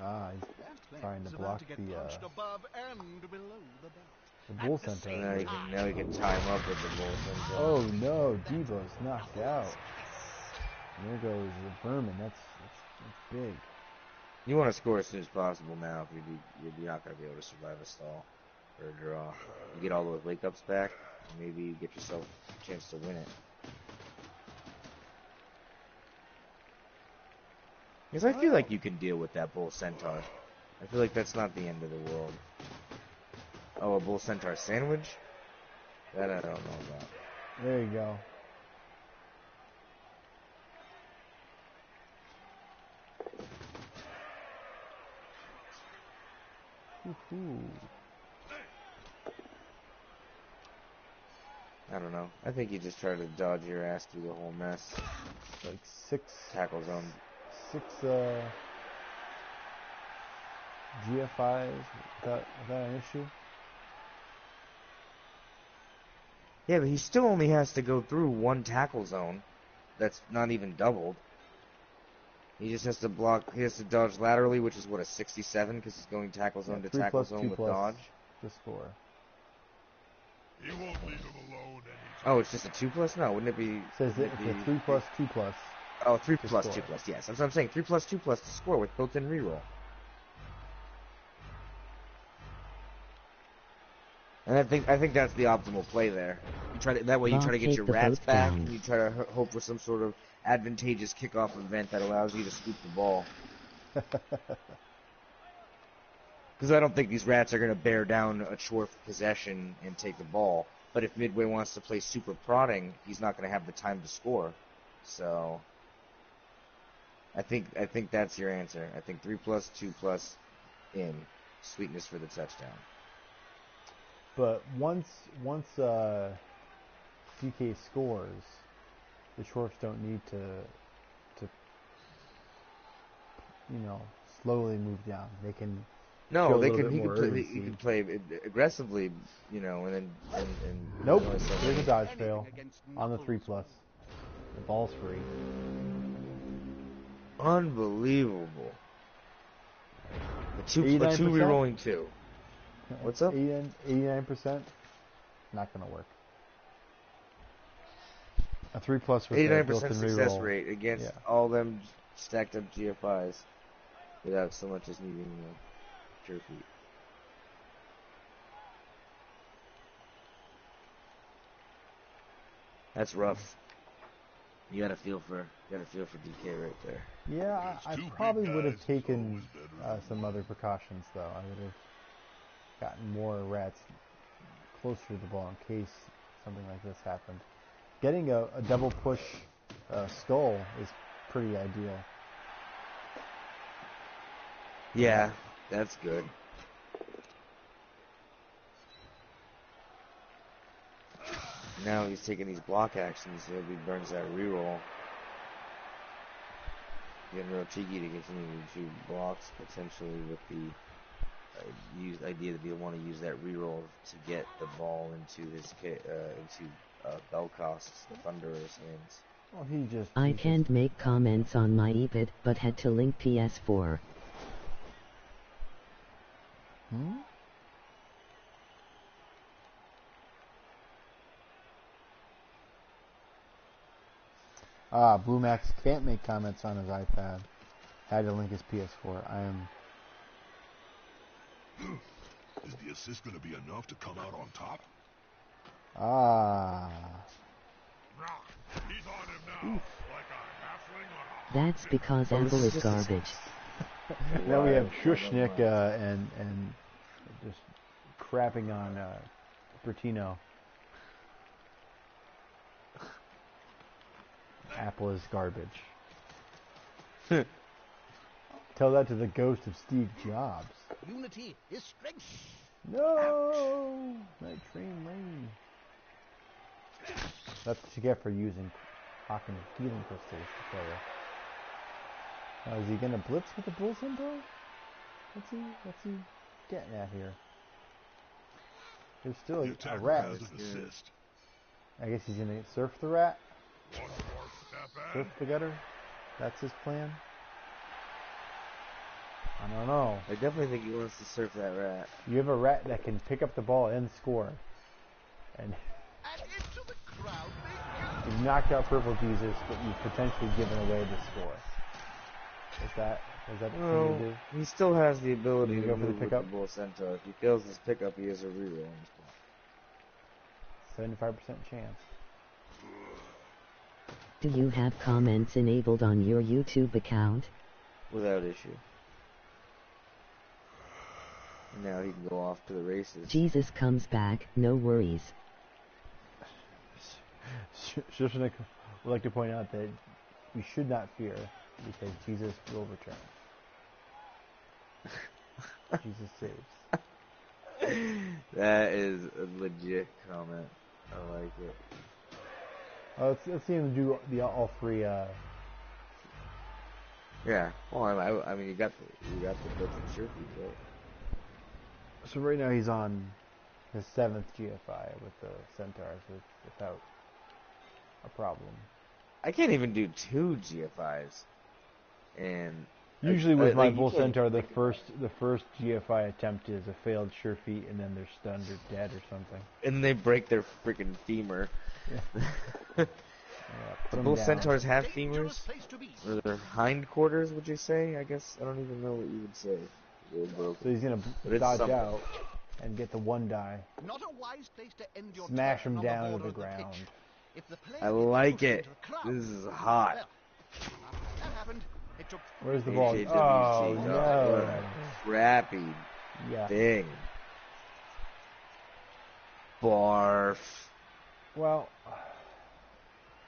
Ah, he's That trying to player's block about to get the punched above and below the belt. bull At the centaur. same Now you can tie him up with the bull centaur. Oh no, Devo's knocked out. And there goes the vermin. That's big. You want to score as soon as possible now. If you're not going to be able to survive a stall or a draw. You get all those wake ups back, and maybe you get yourself a chance to win it. Because I feel like you can deal with that bull centaur. I feel like that's not the end of the world. Oh, a bull centaur sandwich? That I don't know about. There you go. Woohoo. I don't know. I think you just try to dodge your ass through the whole mess. Like six Tackle zone. GFIs without an issue. Yeah, but he still only has to go through one tackle zone. That's not even doubled. He just has to block. He has to dodge laterally, which is what, a 67, because he's going tackle zone to tackle zone with dodge. The score. He won't leave him alone anytime. Oh, it's just a 2+? No, wouldn't it be? Says wouldn't it's it a be 3+, 2+. Oh, 3 plus score. 2+. Yes, that's what I'm saying. 3+, 2+ to score with built-in reroll. And I think that's the optimal play there. That way you try to get your rats back, and you try to hope for some sort of advantageous kickoff event that allows you to scoop the ball. Because I don't think these rats are going to bear down a Chorf possession and take the ball. But if Midway wants to play super prodding, he's not going to have the time to score. So I think that's your answer. I think 3+, 2+ in. Sweetness for the touchdown. But once DK scores, the Chorfs don't need to slowly move down. They can No, he can play aggressively, and then nope. There's a dodge fail on the 3+. The ball's free. Unbelievable. A two re-rolling 2. What's up? 89%. Not gonna work. A 3+ with 89% success reroll. rate against all them stacked up GFIs without so much as needing pure feet. That's rough. You gotta feel for DK right there. Yeah, I probably would have taken some other precautions though. I would have gotten more rats closer to the ball in case something like this happened. Getting a double push skull is pretty ideal. Yeah, that's good. Now he's taking these block actions. He burns that reroll. Getting real cheeky to continue to do blocks potentially with the idea that he'll want to use that reroll to get the ball into his Belkost's, the Thunderer's hands. Well, I can't make comments on my EBIT, but had to link PS4. Blue Max can't make comments on his iPad. Had to link his PS4. Is the assist going to be enough to come out on top? He's on him now, like a halfling on a That's because Apple is garbage. Now we have Shushnik and just crapping on Bertino. Apple is garbage. Tell that to the ghost of Steve Jobs. Unity is strength. No! Night Train Lane. That's what you get for using Hawking healing crystals, player. Now, is he gonna blitz with the bull symbol? What's he getting at here? There's still The a attacker rat. has an assist. I guess he's gonna surf the rat, One more step surf in. the gutter. That's his plan. I don't know. I definitely think he wants to surf that rat. You have a rat that can pick up the ball and score, and And into the crowd they you've knocked out Purple Jesus, but you've potentially given away the score. Is that the thing Well, to do? he still has the ability You to go for the move with pickup? the Bull Centaur. If he fails his pickup, he has a reroll on his block. 75% chance. Do you have comments enabled on your YouTube account? Without issue. And now he can go off to the races. Jesus comes back, no worries. Shoshnik would like to point out that we should not fear because Jesus will return. Jesus saves. That is a legit comment. I like it. Let's see him do all three. Yeah. Well, I mean, you got the Blitz and Sherfy, right? So right now he's on his 7th GFI with the Centaurs without a problem. I can't even do 2 GFIs. And Usually with my like, you Bull can't Centaur, even the first GFI attempt is a failed sure feet, and then they're stunned or dead or something. and they break their freaking femur. Yeah. Yeah, put Do 'em Bull down. Centaurs have dangerous femurs? place to be. Or their hindquarters, would you say? I guess I don't even know what you would say. They're broken. So he's gonna But it's dodge something. out and get the 1 die. Not a wise place to end your Smash turn him on down to border the of ground. pitch. If the player I gets like pushed it. into the crowd, This is hot. well, that happened. It took Where's the ball? HAWG, Oh what no! a crappy Yeah. thing. Barf. Well,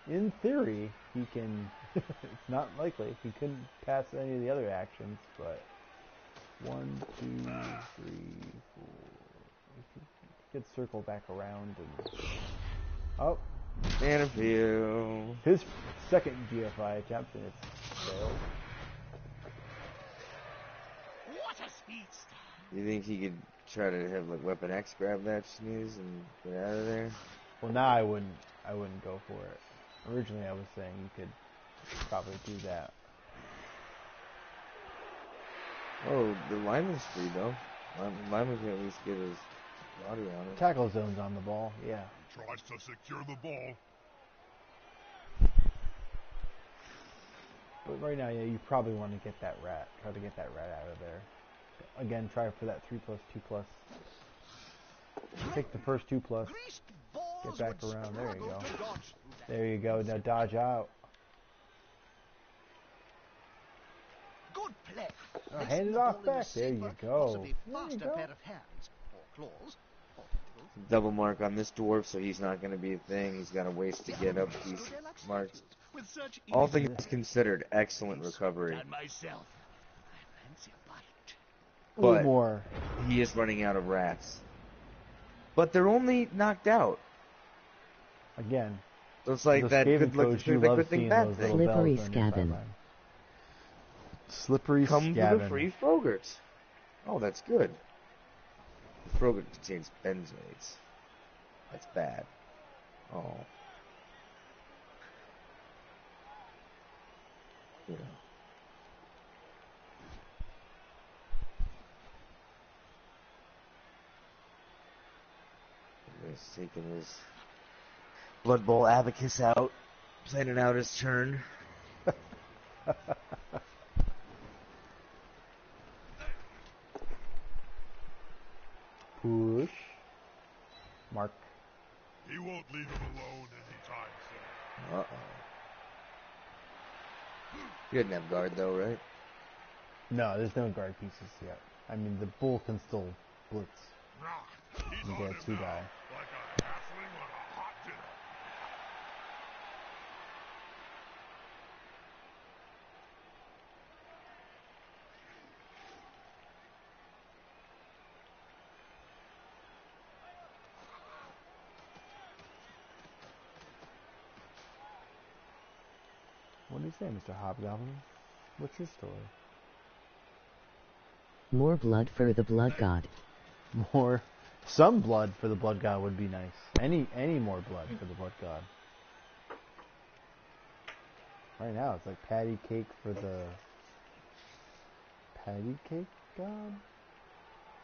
in theory, he can. It's not likely. He couldn't pass any of the other actions, but 1, 2, 3, 4. He could circle back around and. Oh, Interview. his second GFI attempt and it's failed. what a speedster. You think he could try to have like Weapon X grab that sneeze and get out of there? Well, now I wouldn't go for it. Originally, I was saying you could probably do that. Oh, the lineman's free though. Lineman can at least get his body on it. Tackle zone's on the ball, yeah. Tries to secure the ball. But right now, yeah, you probably want to get that rat. Try to get that rat out of there. Again, try for that 3+, 2+. Take the first 2+. Greased balls Get back would around. There you struggle go. to dodge through that. There you go. Now dodge out. Good play. Oh, Placing hand it the off ball in a back. There you safer, go. possibly There you faster go. pair of hands or claws or tentacles. Double mark on this dwarf, so he's not going to be a thing. He's got a ways to get up these Stood there like marks. statues with such All easy things considered, excellent recovery. done myself. I fancy a bite. A little But more. he is running out of rats. But they're only knocked out. Again. So it's like the that Skaven good look, coach, you that love good thing, seeing bad those thing. little Slippery bells on your Skaven. sideline. Slippery Come for Skaven. the free Frogurt. Oh, that's good. The Frogurt contains benzoates. That's bad. Oh. You know. He's taking his Blood Bowl abacus out, planning out his turn. Push. Mark. He won't leave him alone anytime soon. Uh-oh. He didn't have guard though, right? No, there's no guard pieces yet. I mean, the bull can still blitz. Nah, he's You on get him 2 now, die. like a halfling on a hot dinner. What do you say, Mr. Hobgoblin? What's your story? More blood for the blood god. More Some blood for the blood god would be nice. Any more blood for the blood god. Right now it's like patty cake for the patty cake god?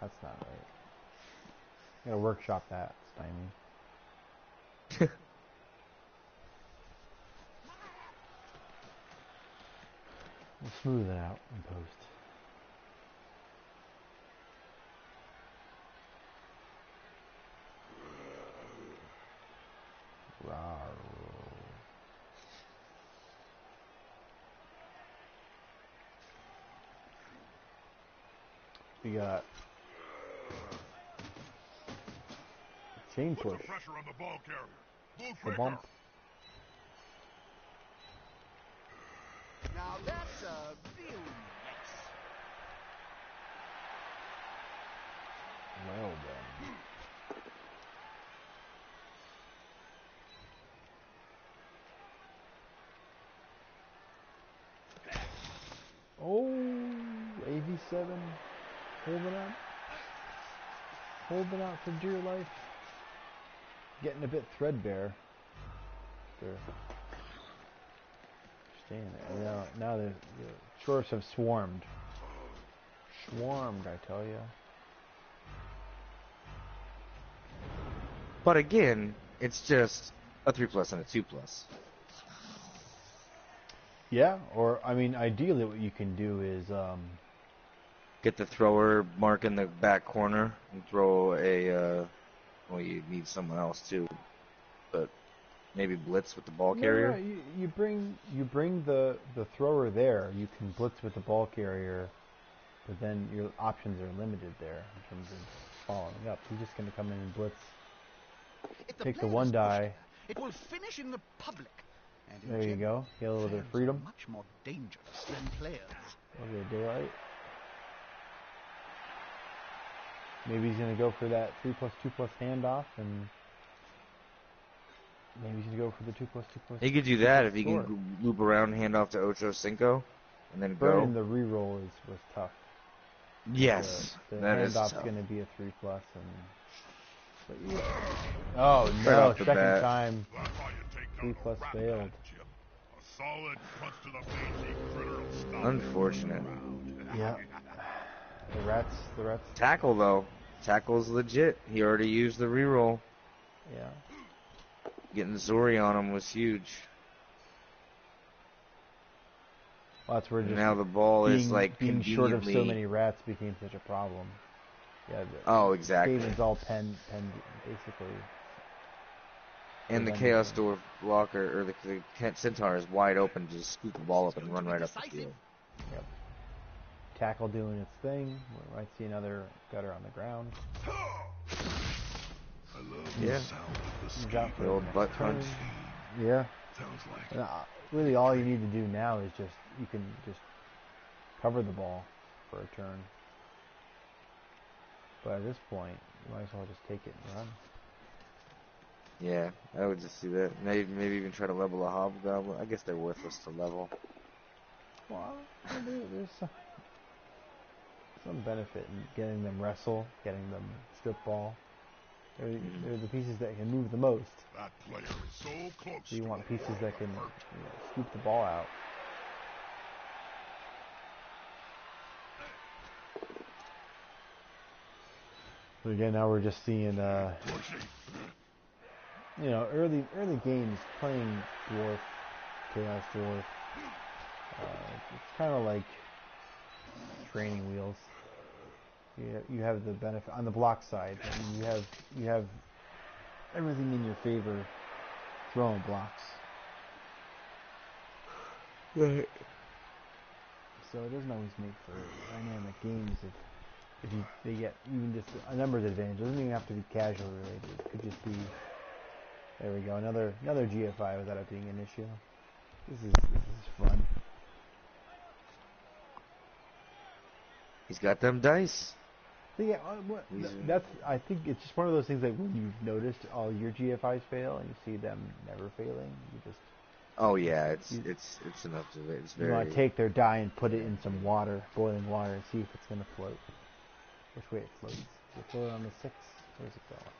That's not right. I gotta workshop that, Stymie. We'll smooth it out in post. Rawr. We got chain Put push. the pressure on the ball carrier. Move The quicker. bump. Now that's a real mess. Well done. Oh, AV7 holding out. Holding out for dear life. Getting a bit threadbare. They're staying there. Now the shorts have swarmed. Swarmed, I tell ya. But again, it's just a 3+ and a 2+. Yeah, or I mean, ideally, what you can do is Get the thrower, mark in the back corner, and throw a. Well, you need someone else too, but maybe blitz with the ball carrier. No, you bring the thrower there. You can blitz with the ball carrier, but then your options are limited there in terms of following up. He's just going to come in and blitz, If take the players one push die. together, it will finish in the public. And in There you general, go. Get a little bit of fans freedom. are much more dangerous than players. A little bit of daylight. Maybe he's going to go for that 3+2+ handoff, and maybe he's going to go for the 2+2+. He could do that if he Sure. can loop around, hand off to Ocho Cinco, and then Burning go. the reroll was tough. Yes, The that is handoff's tough. going to be a 3+, and but yeah. Oh Right no! off the Second bat. time, That's how you take 3+ down a rat failed. bat, Chip. A solid punch to the mangy critter will stop Unfortunate. him around. Yeah. The rats. Tackle though, tackle's legit. He already used the reroll. Yeah. Getting Zori on him was huge. Well, that's where And just now the ball is like being short of so conveniently- many rats became such a problem. Yeah. Oh, exactly. David's all pen basically. And the Then- Chaos Door blocker, or the Centaur is wide open to just scoop the ball up and run right up the field. Yep. Tackle doing its thing. We might see another gutter on the ground. I love Yeah. the sound of the He's ski. out for The old next butt turn. punch. Yeah. Sounds like And, really, all you need to do now is you can just cover the ball for a turn. But at this point, you might as well just take it and run. Yeah, I would just see that. Maybe even try to level a Hobgoblin. I guess they're worthless to level. Well, there's some benefit in getting them wrestle, getting them strip ball. They're the pieces that can move the most. that player is so close. So you to want a pieces world that can of hurt. scoop the ball out. So again, now we're just seeing, early games playing Dwarf, Chaos Dwarf. It's kind of like training wheels. You have the benefit on the block side. I mean, you have everything in your favor. Throwing blocks. Right. So it doesn't always make for dynamic games if they get even just a numbers advantage. It doesn't even have to be casually related. It could just be. There we go. Another GFI without it being an issue. This is fun. He's got them dice. But yeah, that's. I think it's just one of those things that when you've noticed all your GFIs fail and you see them never failing, you just Oh yeah, it's enough to it's you want very. to take their die and put it in some water, boiling water, and see if it's going to float. Which way it floats? Does it float on the 6? Where's it going?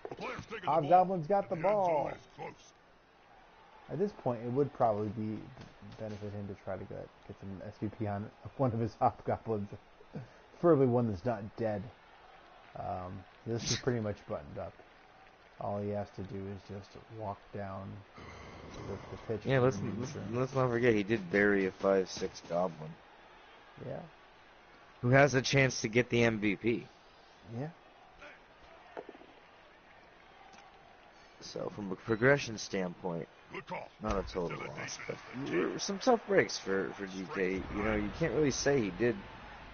The player's taking the ball. Hobgoblin's got the and end zone ball. is close. At this point, it would probably benefit him to try to get some SVP on one of his Hobgoblins, preferably one that's not dead. This is pretty much buttoned up. All he has to do is just walk down the pitch. Yeah, let's not forget he did bury a 5/6 goblin. Yeah. Who has a chance to get the MVP. Yeah. So from a progression standpoint, Good call. not a total loss, but some tough breaks for DK. You know, you can't really say he did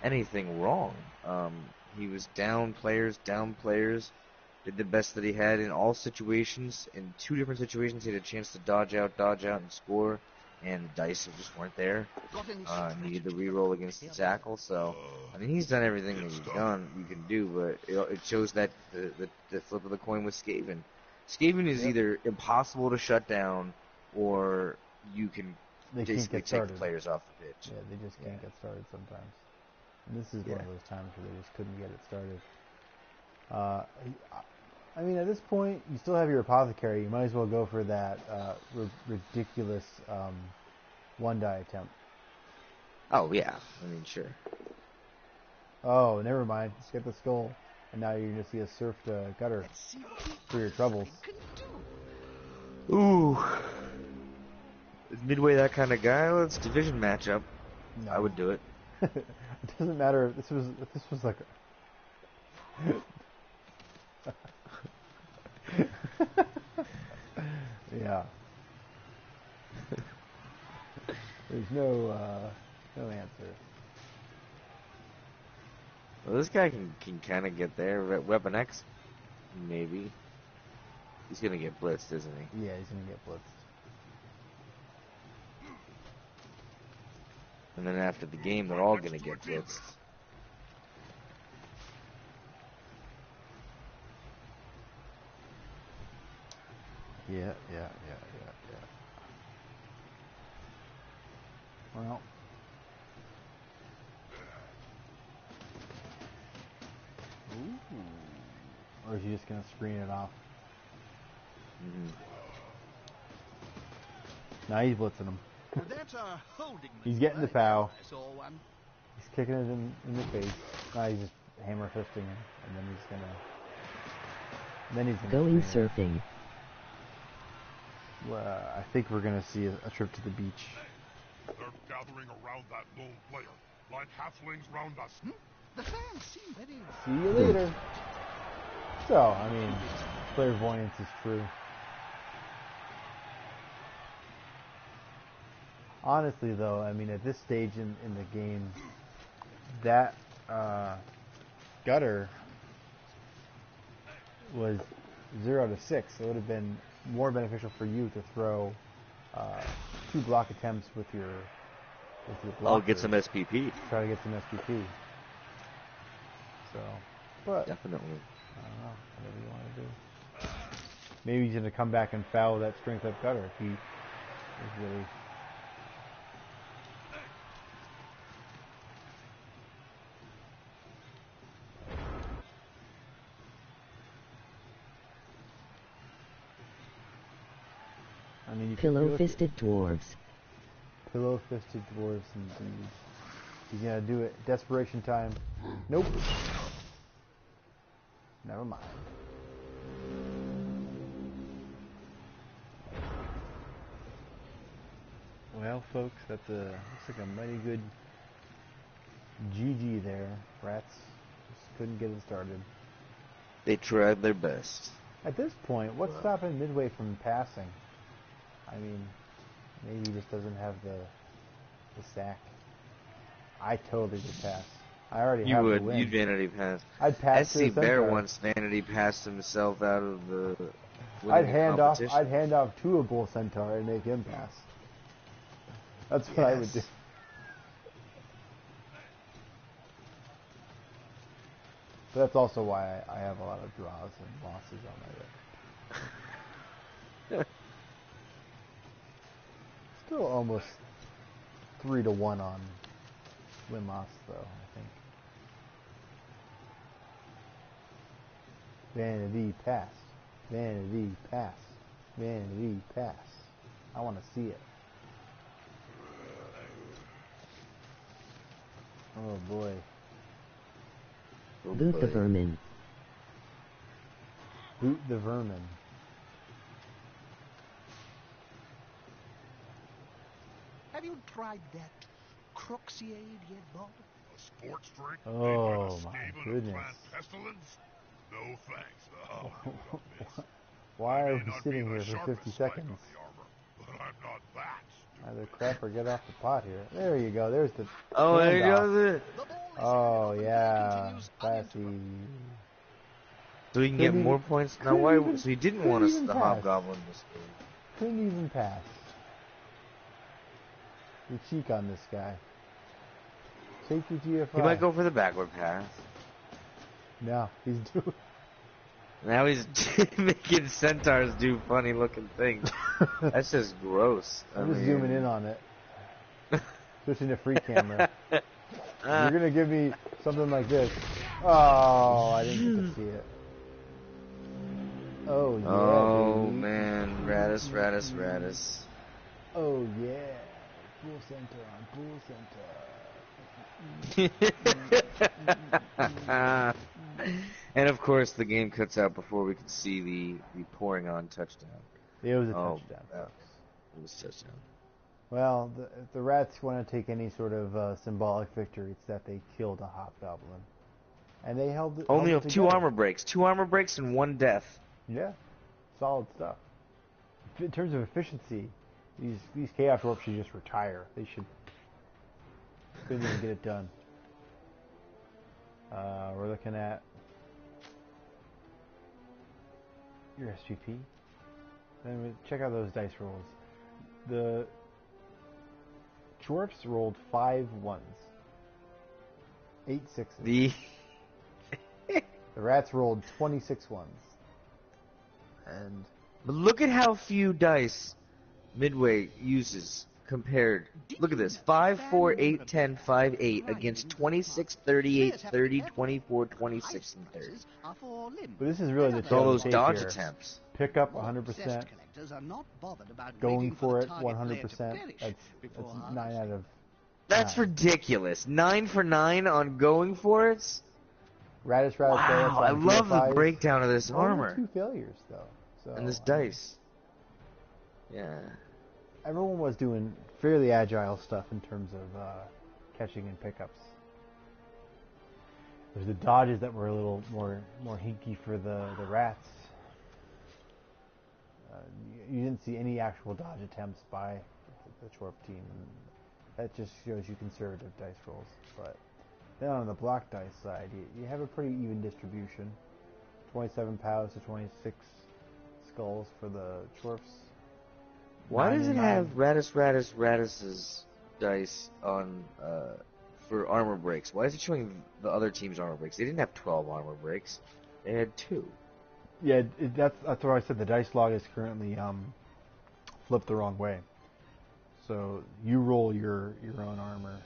anything wrong. He was down players, did the best that he had in all situations. In 2 different situations, he had a chance to dodge out, and score, and the dice just weren't there. Needed the reroll against the tackle, so I mean, he's done everything that you can do, but it shows that the flip of the coin with Skaven. Skaven is either impossible to shut down, or you can basically take the players off the pitch. Yeah, they just can't get started sometimes. And this is one of those times where they just couldn't get it started. I mean, at this point, you still have your apothecary. You might as well go for that ridiculous one-die attempt. Oh, yeah. I mean, sure. Oh, never mind. Just get the skull. And now you're going to see a surfed gutter for your troubles. Ooh. Is Midway that kind of guy? Well, it's a division matchup. No. I would do it. It doesn't matter if this was like yeah. There's no answer. Well, this guy can kind of get there. Weapon X, maybe. He's gonna get blitzed, isn't he? Yeah, he's gonna get blitzed. And then after the game, they're all gonna get blitzed. Yeah. Well. Ooh. Or is he just going to screen it off? Now he's blitzing him. He's getting the POW. He's kicking it in the face. Now he's just hammer fisting him. And then he's going to... Going surfing. I think we're going to see a trip to the beach. They're gathering around that lone player. Like halflings round us. The fans seem very... See you later. So, I mean, clairvoyance is true. Honestly, though, I mean, at this stage in the game, that gutter was 0 to 6. It would have been more beneficial for you to throw 2 block attempts with your blocker. I'll get some SPP. Try to get some SPP. So, but definitely. I don't know. Whatever you want to do. Maybe he's going to come back and foul that strength up gutter if he is really. I mean, Pillow-fisted dwarves. Pillow-fisted dwarves, indeed. He's gonna do it. Desperation time. Nope. Never mind. Well, folks, that's looks like a mighty good GG there. Rats just couldn't get it started. They tried their best. At this point, what's stopping Midway from passing? I mean, maybe he just doesn't have the sack. I totally would pass. I already have the win. You'd vanity pass. I'd pass. SC Bear once vanity passed himself out of the I'd hand off 2 a Bull Centaur and make him pass. That's what I would do. But that's also why I have a lot of draws and losses on my record. Still almost 3 to 1 on win-loss, though, I think. Vanity pass. Vanity pass. Vanity pass. I want to see it. Oh boy. Oh, Boot the boy. vermin. Boot the vermin. Have you tried that Croxiade yet, Bob? A sports drink Oh, made by the my Skaven goodness. of Clan Pestilence? No thanks. I'll do it on this. Why I are may we not be sitting the here for sharpest 50 spike seconds? on the armor, but I'm not that stupid. Either crap or get off the pot here. There you go. There's the Oh, there handoff. goes it. The ball is Oh, handed off and play yeah. continues Classy. uninterrupted. So he can Couldn't get even- more points. Now, couldn't why? even- So he didn't couldn't want us even the pass. Hobgoblin this game. Couldn't even pass. You cheek on this guy. Take your GFI. He might go for the backward pass. No, he's doing. Now he's making centaurs do funny looking things. That's just gross. I'm just zooming in on it. Switching to free camera. You're gonna give me something like this. Oh, I didn't get to see it. Oh yeah. Oh baby. man, Radis. Oh yeah. Full center on full center. And of course, the game cuts out before we can see the pouring on touchdown. It was a Oh, touchdown, yeah. folks. It was touchdown. Well, if the Rats want to take any sort of symbolic victory, it's that they killed a Hobgoblin. And they held it Only held it two together. armor breaks. 2 armor breaks and 1 death. Yeah, solid stuff. In terms of efficiency, these Chaos Dwarfs should just retire. They couldn't even get it done. We're looking at your SGP. Then check out those dice rolls. The Dwarfs rolled 5 ones, 8 sixes. The The Rats rolled 26 ones. And But look at how few dice Midway uses compared. Look at this. 5, 4, 8, 10, 5, 8 against 26, 38, 30, 24, 26, and 30. but this is really the It's all tale of those the tape dodge here. attempts. Pick up 100%, going for it 100%. That's 9 out of That's 9. ridiculous. 9 for 9 on going for it? Radish Wow, I on love the PFIs. breakdown of this Only armor. 2 failures, though. So, And this I mean, dice. Yeah. everyone was doing fairly agile stuff in terms of catching and pickups. There's the dodges that were a little more hinky for the Rats. You didn't see any actual dodge attempts by the Chorp team. And that just shows you conservative dice rolls. But then on the block dice side, you have a pretty even distribution. 27 pows to 26 skulls for the Chorps. Why 9 does it and have 9. Radis's dice on for armor breaks? Why is it showing the other team's armor breaks? They didn't have 12 armor breaks. They had 2. Yeah, that's what I said. The dice log is currently flipped the wrong way. So you roll your own armor,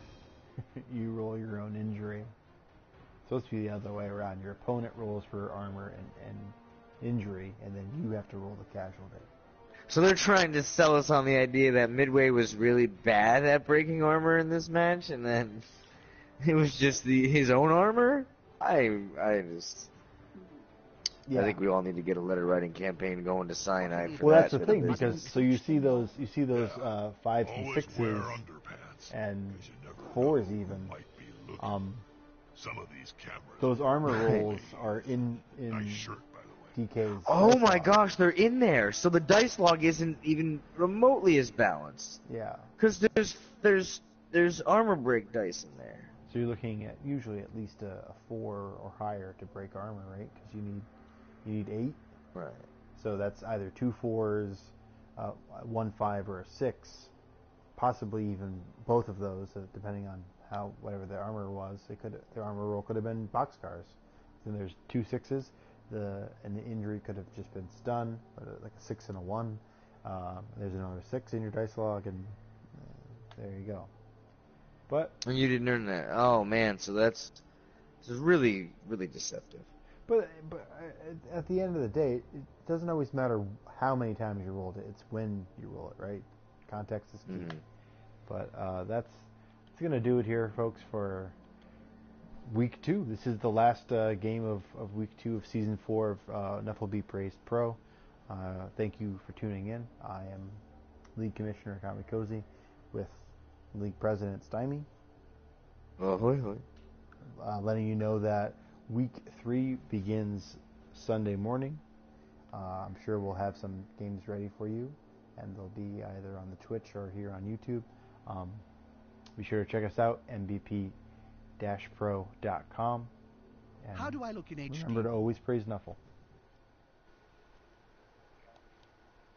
you roll your own injury. It's supposed to be the other way around. Your opponent rolls for armor and injury, and then you have to roll the casualty. So they're trying to sell us on the idea that Midway was really bad at breaking armor in this match, and then it was just his own armor? I think we all need to get a letter writing campaign going to Cyanide for Well, that. that's the for thing, business. because so you see those 5s and Always wear 6s underpants, and 'cause you never 4s know who even. might be looking. Some of these cameras. Those armor Right. rolls are in Nice shirt, by the way. DK's. Oh dice my log. gosh, they're in there. So the dice log isn't even remotely as balanced. Yeah. Because there's armor break dice in there. So you're looking at usually at least a 4 or higher to break armor, right? Because you need 8. Right. So that's either 2 4s, 1 5, or a 6. Possibly even both of those, depending on whatever their armor was. Their armor roll could have been boxcars. Then there's 2 6s, and the injury could have just been stun, like a 6 and a 1. There's another 6 in your dice log, and there you go. But And you didn't earn that. Oh man, so this is really, really deceptive. But at the end of the day, it doesn't always matter how many times you rolled it. It's when you roll it, right? Context is key. Mm-hmm. But that's going to do it here, folks, for week 2. This is the last game of week 2 of season 4 of NBP-Pro S4 W2. Thank you for tuning in. I am League Commissioner Kamikoze with League President Stymie. Ahoy, hoy. Letting you know that week 3 begins Sunday morning. I'm sure we'll have some games ready for you, and they'll be either on the Twitch or here on YouTube. Be sure to check us out, NBP-Pro.com. And How do I look in HD? remember to always praise Nuffle.